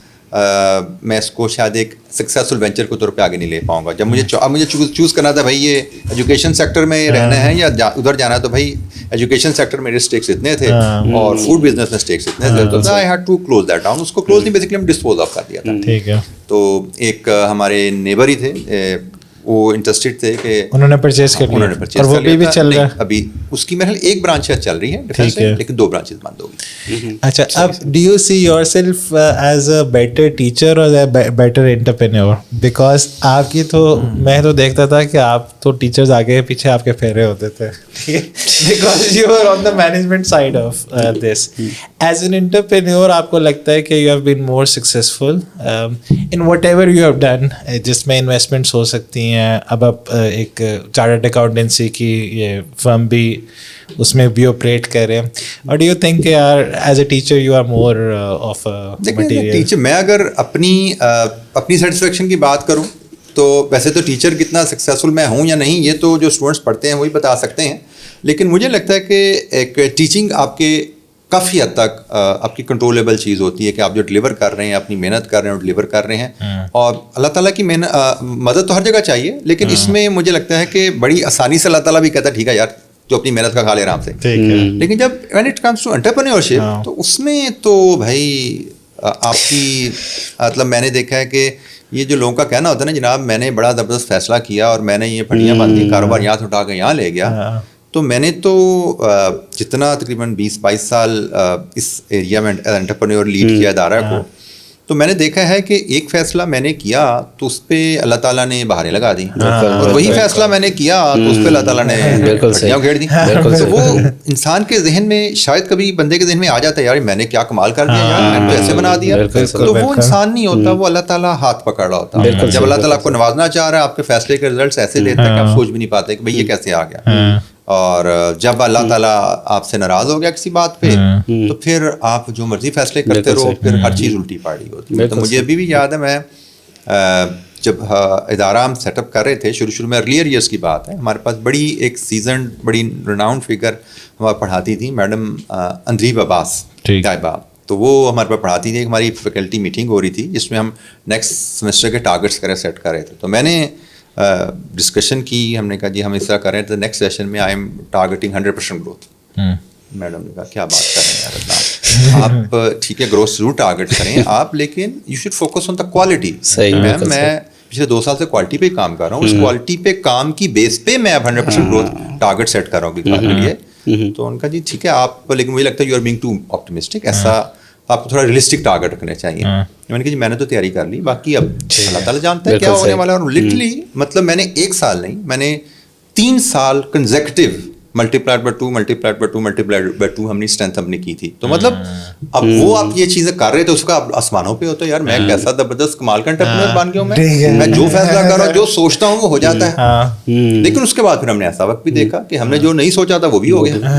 میں اس کو شاید ایک سکسیزفل وینچر کے طور پہ آگے نہیں لے پاؤں گا. جب مجھے چوز کرنا تھا بھائی یہ ایجوکیشن سیکٹر میں رہنا ہے یا ادھر جانا ہے, تو بھائی ایجوکیشن سیکٹر میں اسٹیکس اتنے تھے اور فوڈ بزنس میں اسٹیکس اتنے تھے, تو I had to close that down. اس کو کلوز نہیں, بیسیکلی ہم ڈسپوز آف کر دیا تھا. ٹھیک ہے. تو ایک ہمارے نیبر ہی تھے, وہ انٹرسٹڈ تھے کہ انہوں نے پرچیز کر لیا, اور وہ بھی چل رہا ہے ابھی. اس کی میرے ایک برانچ چل رہی ہے, لیکن 2 برانچز بند ہوگی. اچھا, اب do you see your self as a better teacher اور بیٹر انٹرپرینور؟ بیکاز آپ کی تو میں تو دیکھتا تھا کہ آپ تو ٹیچرز آگے پیچھے آپ کے پھیرے ہوتے تھے, because you are on the management side of this. As an entrepreneur آپ کو لگتا ہے کہ you have been more successful in whatever you have done, جس میں انویسٹمنٹس ہو سکتی ہیں. اب آپ ایک چارٹرڈ اکاؤنٹنسی کی یہ فرم بھی اس میں بھی آپریٹ کر رہے ہیں, اور ڈو یو تھنک کہ یار as a teacher you are more of material? Teacher میں اگر اپنی سیٹسفیکشن کی بات کروں تو ویسے تو ٹیچر کتنا سکسیزفل میں ہوں یا نہیں یہ تو جو اسٹوڈنٹس پڑھتے ہیں وہی بتا سکتے ہیں, لیکن مجھے لگتا ہے کہ ایک ٹیچنگ آپ کے کافی حد تک آپ کی کنٹرولیبل چیز ہوتی ہے کہ آپ جو ڈلیور کر رہے ہیں, اپنی محنت کر رہے ہیں اور ڈلیور کر رہے ہیں, اور اللہ تعالیٰ کی مدد تو ہر جگہ چاہیے, لیکن اس میں مجھے لگتا ہے کہ بڑی آسانی سے اللہ تعالیٰ بھی کہتا ہے ٹھیک ہے یار جو اپنی محنت کا کھا لے آرام سے. لیکن جب when it comes to entrepreneurship تو اس میں تو بھائی آپ کی مطلب میں نے دیکھا ہے کہ یہ جو لوگوں کا کہنا ہوتا ہے نا جناب میں نے بڑا زبردست فیصلہ کیا اور میں نے یہ پھڑیاں باندھی کاروبار یہاں سے اٹھا کے یہاں لے گیا, تو میں نے تو جتنا تقریباً 20-22 سال اس ایریا میں انٹرپرینور لیڈ کیا ادارہ کو, تو میں نے دیکھا ہے کہ ایک فیصلہ میں نے کیا تو اس پہ اللہ تعالیٰ نے بہاریں لگا دی, اور وہی فیصلہ میں نے کیا تو اس پہ اللہ تعالیٰ نے پھڑیاں گھیر دی. تو وہ انسان کے ذہن میں شاید کبھی بندے کے ذہن میں آ جاتا ہے یار میں نے کیا کمال کر دیا یار, میں نے تو ایسے بنا دیا, تو وہ انسان نہیں ہوتا, وہ اللہ تعالیٰ ہاتھ پکڑ رہا ہوتا ہے. جب اللہ تعالیٰ آپ کو نوازنا چاہ رہا ہے آپ کے فیصلے کے رزلٹس ایسے دیتا ہے کہ آپ سوچ بھی نہیں پاتے کہ بھئی یہ کیسے آ گیا. اور جب اللہ تعالیٰ آپ سے ناراض ہو گیا کسی بات پہ تو پھر آپ جو مرضی فیصلے کرتے رہو, پھر ہر چیز الٹی پاڑی ہوتی ہے. تو مجھے ابھی بھی یاد ہے, میں جب ادارہ ہم سیٹ اپ کر رہے تھے شروع میں ارلیئر ایئرس کی بات ہے, ہمارے پاس بڑی ایک سیزنڈ بڑی ریناؤنڈ فگر ہمارے پڑھاتی تھی میڈم اندریب عباس طیبہ, تو وہ ہمارے پاس پڑھاتی تھی. ہماری فیکلٹی میٹنگ ہو رہی تھی جس میں ہم نیکسٹ سیمسٹر کے ٹارگیٹس کرے سیٹ کر رہے تھے. تو میں نے ڈسکشن کی, ہم نے کہا جی ہم اس طرح کریں تو نیکسٹ سیشن میں I am targeting 100% growth. Madam نے کہا کیا بات کر رہے ہیں یار آپ, ٹھیک ہے گروتھ ضرور ٹارگیٹ کریں آپ, لیکن you should focus on the quality. Ma'am میں پچھلے 2 سال سے کوالٹی پہ کام کر رہا ہوں, اس کوالٹی پہ کام کی بیس پہ میں اب 100% گروتھ ٹارگیٹ سیٹ کر رہا ہوں کے لیے. تو ان کا جی ٹھیک ہے آپ, لیکن مجھے لگتا ہے you are being too optimistic, ایسا آپ کو تھوڑا ریئلسٹک ٹارگیٹ رکھنے چاہیے. میں نے کہا جی میں نے تو تیاری کر لی, باقی اب اللہ تعالیٰ جانتا ہے کیا ہونے والا ہے. اور لٹرلی مطلب میں نے 1 سال نہیں, میں نے 3 سال consecutive multiplied by 2 multiplied by 2 multiplied by 2 ہم نے اسٹرینتھ ہم نے کی تھی. تو مطلب اب وہ آپ یہ چیزیں کر رہے تھے اس کا آپ آسمانوں پہ ہوتا ہے یار, میں کیسا زبردست کمال کا انٹرپرینور بن گیا ہوں, میں جو فیصلہ کر رہا ہوں جو سوچتا ہوں وہ ہو جاتا ہے. لیکن اس کے بعد پھر ہم نے ایسا وقت بھی دیکھا کہ ہم نے جو نہیں سوچا تھا وہ بھی ہو گیا.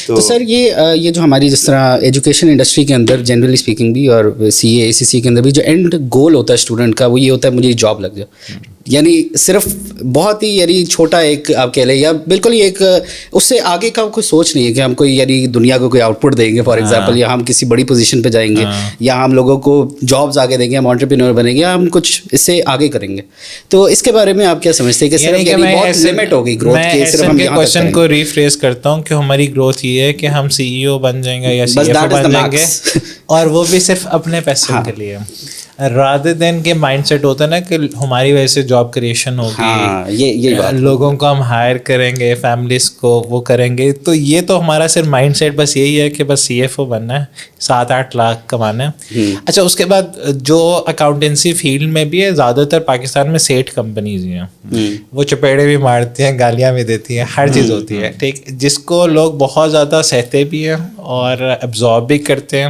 تو سر یہ جو ہماری جس طرح ایجوکیشن انڈسٹری کے اندر جنرلی اسپیکنگ بھی اور CA ACC کے اندر بھی جو اینڈ گول ہوتا ہے اسٹوڈنٹ کا وہ یہ ہوتا ہے مجھے جاب لگ جائے, یعنی صرف بہت ہی یعنی چھوٹا ایک آپ کہہ لیں یا بالکل ہی ایک اس سے آگے کا کوئی سوچ نہیں ہے کہ ہم کوئی یعنی دنیا کو کوئی آؤٹ پٹ دیں گے فار ایگزامپل, یا ہم کسی بڑی پوزیشن پہ جائیں گے, یا ہم لوگوں کو جابس آگے دیں گے, ہم انٹرپرینور بنیں گے, یا ہم کچھ اس سے آگے کریں گے. تو اس کے بارے میں آپ کیا سمجھتے ہیں کہ صرف یعنی بہت لمٹ ہو گئی گروتھ کی, صرف ہم یہاں کوشچن کو ریفریز کرتا ہوں کہ ہماری گروتھ یہ ہے کہ ہم CEO بن جائیں گے یا CFO بن جائیں گے, اور وہ بھی صرف اپنے پیسے کے لیے, رادر دین کے مائنڈ سیٹ ہوتا ہے نا کہ ہماری وجہ سے جاب کریشن ہوگی, لوگوں کو ہم ہائر کریں گے, فیملیز کو وہ کریں گے. تو یہ تو ہمارا صرف مائنڈ سیٹ بس یہی ہے کہ بس CFO بننا ہے, 7-8 لاکھ کمانا ہے. اچھا اس کے بعد جو اکاؤنٹنسی فیلڈ میں بھی ہے, زیادہ تر پاکستان میں سیٹ کمپنیز ہی ہیں, وہ چپیڑے بھی مارتی ہیں, گالیاں بھی دیتی ہیں, ہر چیز ہوتی ہے ٹھیک, جس کو لوگ بہت زیادہ سہتے بھی ہیں اور ایبزارب بھی کرتے ہیں.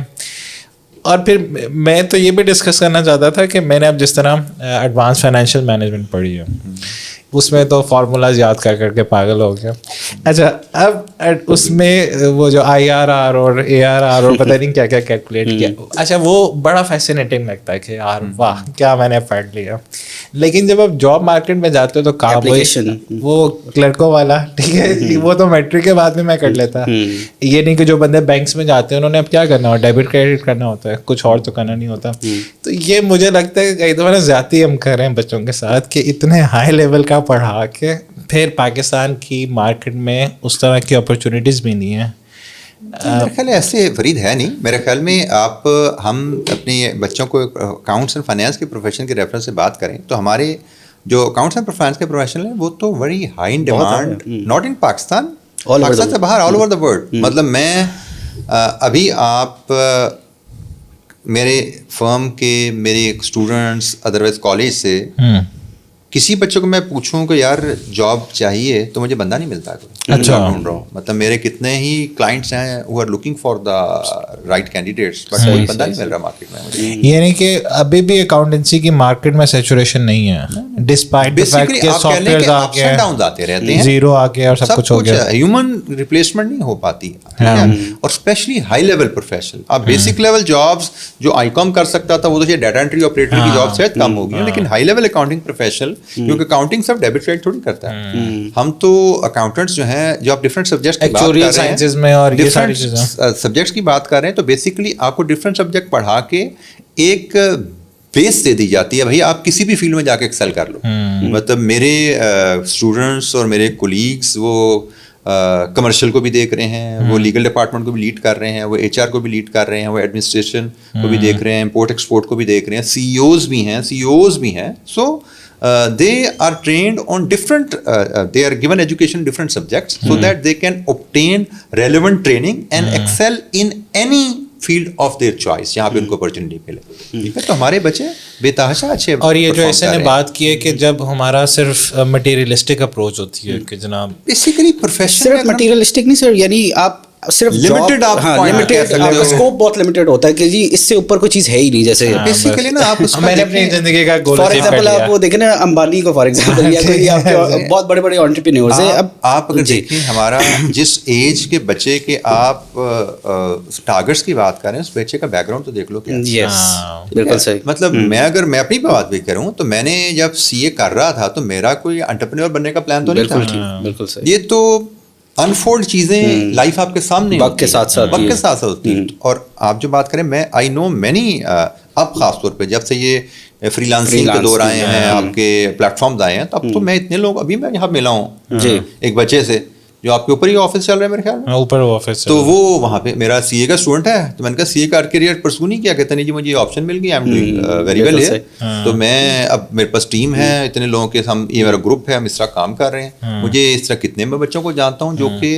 اور پھر میں تو یہ بھی ڈسکس کرنا چاہتا تھا کہ میں نے اب جس طرح ایڈوانس فائنینشیل مینجمنٹ پڑھی ہے, اس میں تو فارمولاز یاد کر کے پاگل ہو گیا. اچھا اب اس میں وہ جو IRR اور ARR اور پتہ نہیں کیا کیا کیلکولیٹ کیا, اچھا وہ بڑا فیسینیٹنگ لگتا ہے کہ یار واہ کیا میں نے پڑھ لیا. لیکن جب آپ جاب مارکیٹ میں جاتے ہو تو کام وہ کلرکوں والا ٹھیک ہے, وہ تو میٹرک کے بعد میں کر لیتا. یہ نہیں کہ جو بندے بینکس میں جاتے ہیں انہوں نے اب کیا کرنا ہوتا ہے, ڈیبٹ کریڈٹ کرنا ہوتا ہے, کچھ اور تو کرنا نہیں ہوتا. تو یہ مجھے لگتا ہے کئی دفعہ زیادتی ہم کر رہے ہیں بچوں کے ساتھ کہ اتنے ہائی لیول کا پڑھا کے پھر پاکستان کی مارکیٹ میں اس طرح کی اپرچونیٹیز بھی نہیں ہیں. میرے خیال ایسے فرید ہے نہیں, میرے خیال میں آپ ہم اپنے بچوں کو اکاؤنٹس اینڈ فائنینس کے پروفیشن کے ریفرنس سے بات کریں تو ہمارے جو اکاؤنٹس اینڈ فائنینس کے پروفیشن ہیں وہ تو very high in demand, not in Pakistan, Pakistan سے باہر, آل اوور دا ورلڈ. مطلب میں ابھی آپ میرے فرم کے میرے اسٹوڈنٹس ادروائز کالج سے کسی بچے کو میں پوچھوں کہ یار جاب چاہیے تو مجھے بندہ نہیں ملتا کوئی. اچھا ڈھونڈ رہا ہوں, مطلب میرے کتنے ہی کلائنٹس ہیں who are looking for the right candidates but کوئی بندہ نہیں مل رہا مارکیٹ میں. یعنی کہ ابھی بھی اکاؤنٹنسی کی مارکیٹ میں سیچوریشن نہیں ہے, ڈسپائٹ دی فیکٹ کہ سافٹ ویئر آ کے ڈاؤنز آتے رہتے ہیں, زیرو آ کے اور سب کچھ ہو گیا, ہیومن ریپلیسمنٹ نہیں ہو پاتی. اور اسپیشلی ہائی لیول پروفیشنل, آپ بیسک لیول جابس جو آئی کام کر سکتا تھا وہ تو ڈیٹا انٹری آپریٹر کی جاب شاید کم ہو گئی, لیکن ہائی لیول اکاؤنٹنگ پروفیشنل کیونکہ اکاؤنٹنگ صرف ڈیبٹ کریڈٹ تھوڑی کرتا ہے. ہم تو اکاؤنٹنٹس جو ہیں جو آپ ڈفرینٹ سبجیکٹس کی بات کر رہے ہیں, ڈفرینٹ سبجیکٹس کی بات کر رہے ہیں, تو بیسکلی آپ کو ڈفرینٹ سبجیکٹ پڑھا کے ایک بیس دے دی جاتی ہے, بھائی آپ کسی بھی فیلڈ میں جا کے ایکسل کر لو. مطلب میرے اسٹوڈنٹس اور میرے کولیگس وہ کمرشل کو بھی دیکھ رہے ہیں, وہ لیگل ڈپارٹمنٹ کو بھی لیڈ کر رہے ہیں, وہ ایچ آر کو بھی لیڈ کر رہے ہیں, وہ ایڈمنسٹریشن کو بھی دیکھ رہے ہیں, امپورٹ ایکسپورٹ کو بھی دیکھ رہے ہیں, سی ای اوز بھی ہیں. سو they are trained on different they are given education in different subjects so that they can obtain relevant training and excel in any field of their choice جہاں پہ ان کو اپرچونیٹی ملے. ٹھیک ہے, تو ہمارے بچے بے تحاشا اچھے. اور یہ جو ایسے نے بات کی ہے کہ جب ہمارا صرف مٹیریلسٹک اپروچ ہوتی ہے کہ جناب بیسیکلی پروفیشن صرف مٹیریلسٹک نہیں سر, یعنی آپ صرف لمیٹڈ, آپ اسکوپ بہت لمیٹڈ ہوتا ہے کہ جی اس سے اوپر کوئی چیز ہے ہی نہیں. جیسے بیسیکلی نا آپ میں نے اپنی زندگی کا گول فار ایگزامپل آپ وہ دیکھیں نا امبانی کو, فار ایگزامپل, یا کوئی آپ کے بہت بڑے بڑے انٹرپرینیورز ہیں. اب آپ اگر دیکھیں ہمارا جس ایج کے بچے کے آپ ٹارگیٹس کی بات کریں, اس بچے کا بیک گراؤنڈ تو دیکھ لو کیا. یس بالکل صحیح. مطلب میں اگر میں اپنی بات بھی کروں تو میں نے جب سی اے کر رہا تھا تو میرا کوئی انٹرپرینور بننے کا پلان تو نہیں تھا. بالکل صحیح. یہ تو انفولڈ چیزیں لائف آپ کے سامنے وقت کے ساتھ ساتھ ہوتی ہیں. اور آپ جو بات کریں, میں آئی نو مینی, اب خاص طور پہ جب سے یہ فری لانسنگ کے دور آئے ہیں, آپ کے پلیٹ فارمز آئے ہیں, تو اب تو میں اتنے لوگ, ابھی میں یہاں ملا ہوں ایک بچے سے جو آپ کے اوپر ہی آفس چل رہا ہے میرے خیال میں, اوپر آفس, تو وہ وہاں پہ میرا سی اے کا اسٹوڈنٹ ہے. تو میں نے کہا سی اے کا کیریئر پرسو نہیں کیا, کہتے نہیں جی مجھے یہ آپشن مل گئی, I am doing very well ہے. تو میں اب میرے پاس ٹیم ہے اتنے لوگوں کے, ہم یہ میرا گروپ ہے, ہم اس طرح کام کر رہے ہیں. مجھے اس طرح کتنے میں بچوں کو جانتا ہوں جو کہ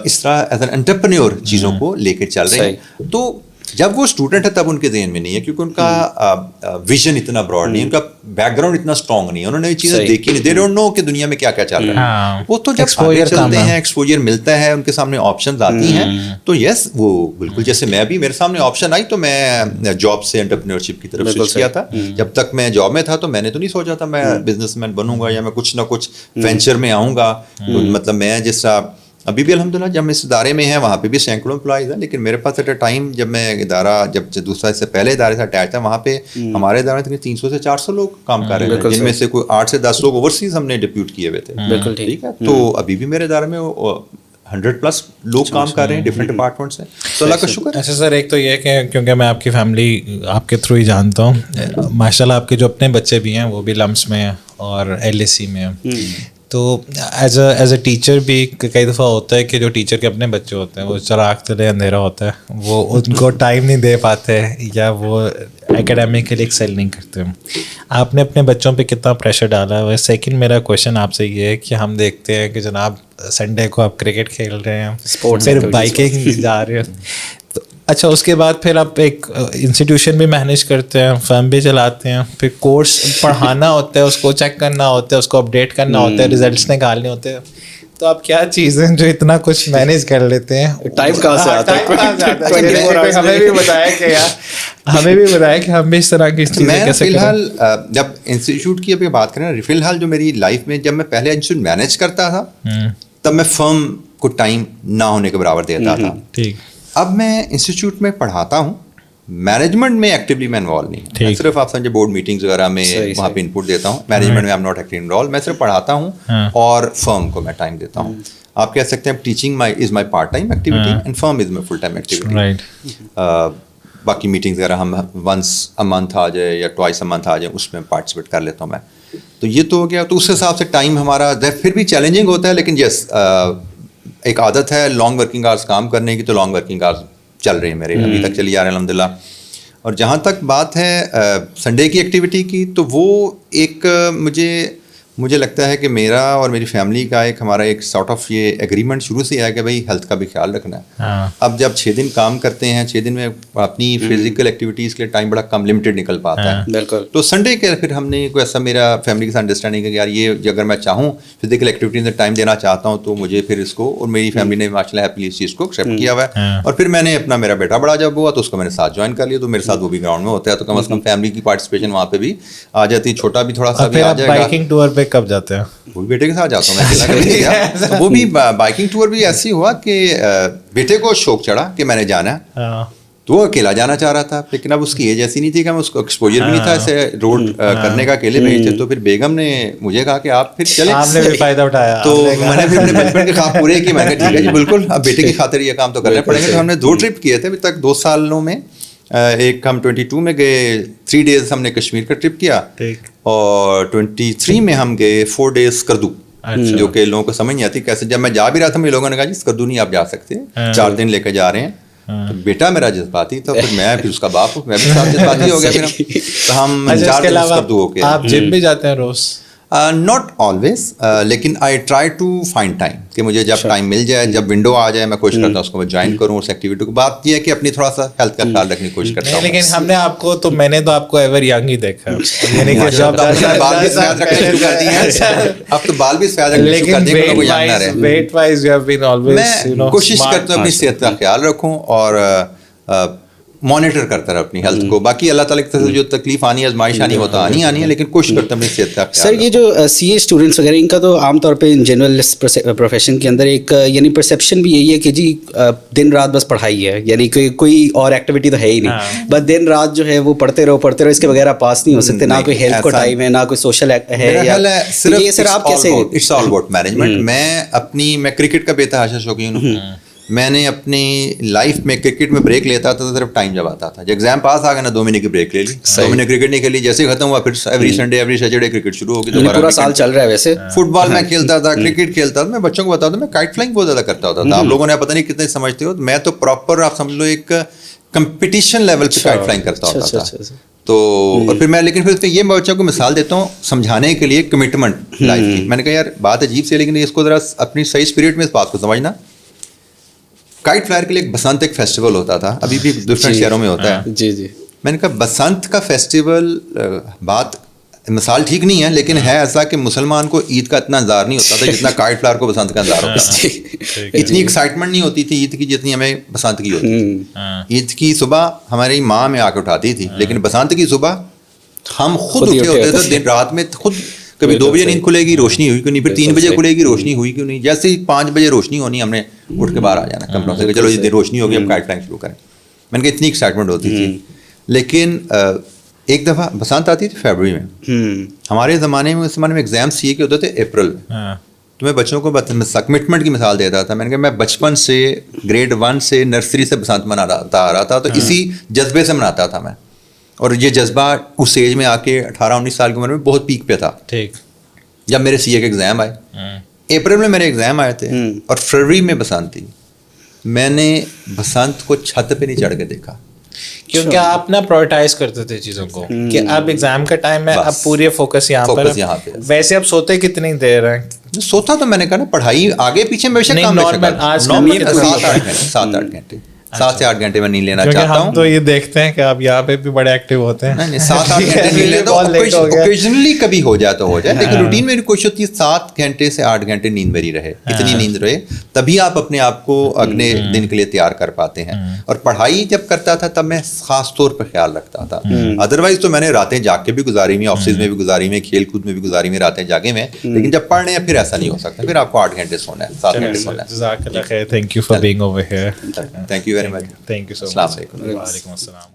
اس طرح ایز این انٹرپرینور چیزوں کو لے کے چل رہے ہیں. تو جب وہ اسٹوڈنٹ ہے تب ان کے ذہن میں نہیں ہے, کیونکہ ان کا ویژن اتنا براڈ نہیں, ان کا بیک گراؤنڈ اتنا اسٹرانگ نہیں ہے, انہوں نے یہ چیزیں دیکھی نہیں, دے ڈونٹ نو کہ دنیا میں کیا کیا چل رہا ہے. وہ تو جب آگے چلتے ہیں, ایکسپوجر ملتا ہے, ان کے سامنے آپشنز آتی ہیں, تو یس وہ بالکل جیسے میں بھی, میرے سامنے آپشن آئی تو میں جاب سے انٹرپرینورشپ کی طرف سوئچ کیا تھا. جب تک میں جاب میں تھا تو میں نے تو نہیں سوچا تھا میں بزنس مین بنوں گا یا میں کچھ نہ کچھ وینچر میں آؤں گا. مطلب میں جس طرح ابھی بھی الحمد للہ جب میں اس ادارے میں ہیں وہاں پہ بھی سینکڑوں امپلائیز ہیں, لیکن میرے پاس ایٹ اے ٹائم جب میں ادارہ جب دوسرا اس سے پہلے ادارے سے اٹیچ تھا, وہاں پہ ہمارے ادارے میں 300 سے 400 لوگ کام کر رہے ہیں, جن میں سے کوئی 8 سے 10 لوگ اوورسیز ہم نے ڈپیوٹ کیے ہوئے تھے. ٹھیک ہے, تو ابھی بھی میرے ادارے میں 100+ لوگ کام کر رہے ہیں ڈفرینٹ ڈپارٹمنٹ سے, تو اللہ کا شکر. اچھا سر, ایک تو یہ کہ کیونکہ میں آپ کی فیملی آپ کے تھرو ہی جانتا ہوں, ماشاء اللہ آپ کے جو اپنے بچے بھی ہیں وہ بھی لمس میں ہیں اور ایل ایس سی میں ہیں, تو ایز اے ٹیچر بھی کئی دفعہ ہوتا ہے کہ جو ٹیچر کے اپنے بچے ہوتے ہیں وہ چراغ تلے اندھیرا ہوتا ہے, وہ ان کو ٹائم نہیں دے پاتے یا وہ اکیڈیمکلی ایکسیل نہیں کرتے. آپ نے اپنے بچوں پہ کتنا پریشر ڈالا ہے؟ سیکنڈ میرا کویشچن آپ سے یہ ہے کہ ہم دیکھتے ہیں کہ جناب سنڈے کو آپ کرکٹ کھیل رہے ہیں, پھر بائکنگ جا رہے ہیں, اچھا اس کے بعد پھر آپ ایک انسٹیٹیوشن بھی مینیج کرتے ہیں, فرم بھی چلاتے ہیں, پھر کورس پڑھانا ہوتا ہے, اس کو چیک کرنا ہوتا ہے, اس کو اپڈیٹ کرنا ہوتا ہے, ریزلٹس نکالنے ہوتے ہیں. تو آپ کیا چیزیں جو اتنا کچھ مینیج کر لیتے ہیں, ٹائم کہاں سے آتا ہے؟ ہمیں بھی بتایا کہ یار, ہمیں بھی بتایا کہ ہم بھی اس طرح کی چیزیں کیسے کریں. فی الحال جب انسٹیٹیوٹ کی ابھی بات کریں, فی الحال جو میری لائف میں جب میں پہلے انسٹیٹیوٹ مینیج کرتا تھا تب میں فرم کو ٹائم نہ ہونے کے برابر دیتا تھا. ٹھیک, اب میں انسٹیٹیوٹ میں پڑھاتا ہوں, مینجمنٹ میں ایکٹیولی میں انوالو نہیں, صرف آپ سمجھے بورڈ میٹنگز وغیرہ میں وہاں پہ انپٹ دیتا ہوں, مینجمنٹ میں آئی ایم ناٹ ایکٹیولی انوالو, میں صرف پڑھاتا ہوں اور فرم کو میں ٹائم دیتا ہوں. آپ کہہ سکتے ہیں teaching is my part time activity and firm is my full time activity. باقی میٹنگز وغیرہ ہم ونس اے منتھ آ جائے یا ٹوائس اے منتھ آ جائے, اس میں پارٹیسپیٹ کر لیتا ہوں میں. تو یہ تو ہو گیا, تو اس حساب سے ٹائم ہمارا پھر بھی چیلنجنگ ہوتا ہے, لیکن یس ایک عادت ہے لانگ ورکنگ آورس کام کرنے کی, تو لانگ ورکنگ آورس چل رہے ہیں میرے, ابھی تک چلی آ رہے ہیں الحمد للہ. اور جہاں تک بات ہے سنڈے کی ایکٹیویٹی کی, تو وہ ایک مجھے لگتا ہے کہ میرا اور میری فیملی کا ایک ہمارا ایک سارٹ آف یہ ایگریمنٹ شروع سے ہے کہ بھائی ہیلتھ کا بھی خیال رکھنا ہے. اب جب 6 دن کام کرتے ہیں, 6 دن میں اپنی فزیکل ایکٹیویٹیز کے لیے ٹائم بڑا کم لمیٹیڈ نکل پاتا ہے. بالکل, تو سنڈے کے پھر ہم نے کوئی ایسا میرا فیملی کے ساتھ انڈرسٹینڈنگ ہے کہ یار یہ اگر میں چاہوں فزیکل ایکٹیویٹیز میں ٹائم دینا چاہتا ہوں تو مجھے پھر اس کو, اور میری فیملی نے ماشاء اللہ ہیپیلی اس چیز کو ایکسیپٹ کیا ہوا ہے. اور پھر میں نے اپنا میرا بیٹا بڑا جب ہوا تو اس کو میں نے ساتھ جوائن کر لیا, تو میرے ساتھ وہ بھی گراؤنڈ میں ہوتا ہے, تو کم از کم فیملی کی پارٹیسپیشن وہاں پہ بھی آ جاتی ہے. چھوٹا بھی تھوڑا سا بھی آ جائے گا. بائکنگ ٹور پہ کب جاتے ہیں؟ وہ بھی بیٹے کے ساتھ جاتا ہوں میں, اکیلا کبھی گیا. وہ بھی بائکنگ ٹور بھی ایسی ہوا کہ بیٹے کو شوق چڑھا کہ میں نے جانا ہے, تو وہ اکیلا جانا چاہ رہا تھا, لیکن اب اس کی ایج ایسی نہیں تھی کہ میں اس کو ایکسپوجر بھی نہیں تھا ایسے روڈ کرنے کا اکیلے میں ہی. تو پھر بیگم نے مجھے کہا کہ آپ پھر چلیں, آپ نے بھی فائدہ اٹھایا. تو میں نے پھر اپنے بچپن کے خواب پورے کیے. میں نے کہا ٹھیک ہے جی بالکل, اب بیٹے کی خاطر یہ کام تو کرنے پڑیں گے. تو ہم نے 2 ٹرپ کیے تھے ابھی تک 2 سالوں میں. ایک ہم 22 میں گئے 3 days ہم نے کشمیر کا ٹرپ کیا, اور 23 میں ہم گئے 4 days کردو. جو کہ لوگوں کو سمجھ نہیں آتی کیسے. جب میں جا بھی رہا تھا مجھے لوگوں نے کہا جی اسکردو نہیں آپ جا سکتے, 4 دن لے کے جا رہے ہیں. تو بیٹا میرا جذباتی تھا, پھر میں پھر اس کا باپ ہوں, میں بھی ساتھ جذباتی ہو گیا. پھر تو ہم 4 دن اسکردو ہو کے. آپ جم بھی جاتے ہیں روز؟ ناٹ آلویز, لیکن I try to find time کہ مجھے جب ٹائم مل جائے, جب ونڈو آ جائے, میں کوشش کرتا ہوں اس کو میں جوائن کروں اس ایکٹیویٹی کو. بات یہ ہے کہ اپنی تھوڑا سا ہیلتھ کا خیال رکھنے کی کوشش کرتا ہوں. لیکن ہم نے آپ کو تو میں نے تو آپ کو ایور ینگ ہی دیکھا, یعنی کہ جب بال بھی سفید رکھنے شروع کر دیے ہیں, اب تو بال بھی سفید رکھنے شروع کر دیے, لوگوں کو یاد نہ رہے. Weight wise you have been always, میں کوشش کرتا ہوں اپنی صحت کا خیال رکھوں اور مانیٹر کرتا رہا اپنی ہیلتھ کو. باقی اللہ تعالیٰ کی طرف سے جو تکلیف آنی ہے, آزمائش آنی ہوتا آنی ہے, لیکن کوشش کرتا ہوں اپنی صحت کا خیال. سر یہ جو سی اے اسٹوڈنٹس وغیرہ ان کا تو عام طور پہ ان جنرل پروفیشن کے اندر ایک یعنی پرسیپشن بھی یہی ہے کہ جی دن رات بس پڑھائی ہے, یعنی کوئی اور ایکٹیویٹی تو ہے ہی نہیں, بس دن رات جو ہے وہ پڑھتے رہو, اس کے بغیر آپ پاس نہیں ہو سکتے. نہ کوئی ہیلتھ کو ٹائم ہے, نہ کوئی سوشل ہے. یہ سر آپ کیسے؟ It's all about management. میں کرکٹ کا بے تحاشا شوقین ہوں. میں نے اپنی لائف میں کرکٹ میں بریک لیتا تھا تو صرف ٹائم جب آتا تھا. جب ایگزام پاس آ گیا نا 2 مہینے کی بریک لے لی, 2 مہینے کرکٹ نہیں کھیلی, جیسے ختم ہوا پھر every Sunday every Saturday cricket شروع ہو گئی. پورا سال چل رہا ہے. ویسے فٹ بال میں کھیلتا تھا, کرکٹ کھیلتا تھا. میں بچوں کو بتاتا ہوں میں کائٹ فلائنگ بہت زیادہ کرتا ہوتا تھا. آپ لوگوں نے پتہ نہیں کتنے سمجھتے ہو, میں تو پراپر آپ سمجھ لو ایک کمپٹیشن لیول پہ کائٹ فلائنگ کرتا ہوتا تھا. تو اور پھر میں لیکن پھر یہ بچوں کو مثال دیتا ہوں سمجھانے کے لیے کمٹمنٹ لائف کی. میں نے کہا یار بات عجیب سی ہے, لیکن اس کو ذرا اپنی صحیح اسپرٹ میں اس بات کو سمجھنا. کائٹ فلائر کے لیے ایک بسنت ایک فیسٹیول ہوتا تھا, ابھی بھی ڈفرینٹ شہروں میں ہوتا ہے. جی جی. میں نے کہا بسنت کا فیسٹیول, بات مثال ٹھیک نہیں ہے, لیکن ہے ایسا کہ مسلمان کو عید کا اتنا انتظار نہیں ہوتا تھا جتنا کائٹ فلائر کو بسنت کا انتظار ہوتا تھا. اتنی ایکسائٹمنٹ نہیں ہوتی تھی عید کی جتنی ہمیں بسنت کی ہوتی تھی. عید کی صبح ہماری ماں میں آ کے اٹھاتی تھی, لیکن بسنت کی صبح ہم خود اٹھے ہوتے تھے دن رات میں خود. کبھی 2 بجے نیند کھلے گی روشنی ہوئی کیوں نہیں, پھر 3 بجے کھلے گی روشنی ہوئی کیوں نہیں. جیسے ہی 5 بجے روشنی ہونی ہم نے اٹھ کے باہر آ جانا کمروں سے کہ چلو یہ روشنی ہوگی اب کائٹ فلائنگ شروع کریں. میں نے کہا اتنی ایکسائٹمنٹ ہوتی تھی. لیکن ایک دفعہ بسنت آتی تھی فیبرری میں. ہمارے زمانے میں اس زمانے میں ایگزام سی اے کے ہوتے تھے اپریل میں. تو میں بچوں کو کمٹمنٹ کی مثال دیتا تھا. میں نے کہا میں بچپن سے گریڈ 1 سے نرسری سے بسنت مناتا آ رہا تھا, تو اسی جذبے سے مناتا تھا میں. اور یہ جذبہ اس ایج میں آ کے 18-19 سال کی عمر میں بہت پیک پہ تھا. ٹھیک. جب میرے سی اے کے ایگزام آئے, اپریل میں میرے ایگزام آئے تھے اور فروری میں بسنت تھی. میں نے بسنت کو چھت پہ نہیں چڑھ کے دیکھا, کیونکہ آپ نا پرائورٹائز کرتے تھے چیزوں کو کہ اب ایگزام کا ٹائم ہے, اب پورے فوکس یہاں پر. ویسے اب سوتے کتنی دیر ہیں؟ سوتا تو میں نے کہا نا پڑھائی آگے پیچھے میں 7-8 گھنٹے 7 سے 8 گھنٹے میں نیند لینا چاہتا ہوں. تو یہ دیکھتے ہیں کہ آپ یہاں پہ بھی بڑے ایکٹیو ہوتے ہیں. نہیں 7-8 گھنٹے نیند لیتا ہوں, اوکیجنلی کبھی ہو جائے تو ہو جائے, لیکن روٹین میری کوشش ہوتی ہے 7 گھنٹے سے 8 گھنٹے نیند میری رہے. اتنی نیند رہے تبھی آپ اپنے آپ کو اگلے دن کے لیے تیار کر پاتے ہیں. اور پڑھائی جب کرتا تھا تب میں خاص طور پہ خیال رکھتا تھا. ادروائز تو میں نے راتیں جاگ کے بھی گزاری ہوئی, آفسز میں بھی گزاری ہوئی, کھیل کود میں بھی گزاری ہوئی, راتیں جاگے میں. لیکن جب پڑھنے ہیں پھر ایسا نہیں ہو سکتا, پھر آپ کو 8 گھنٹے سونا ہے, 7 گھنٹے سونا ہے. جزاک اللہ خیر. Thank you for being over here. Thank you very much. Thank you so much. السلام علیکم. وعلیکم السلام.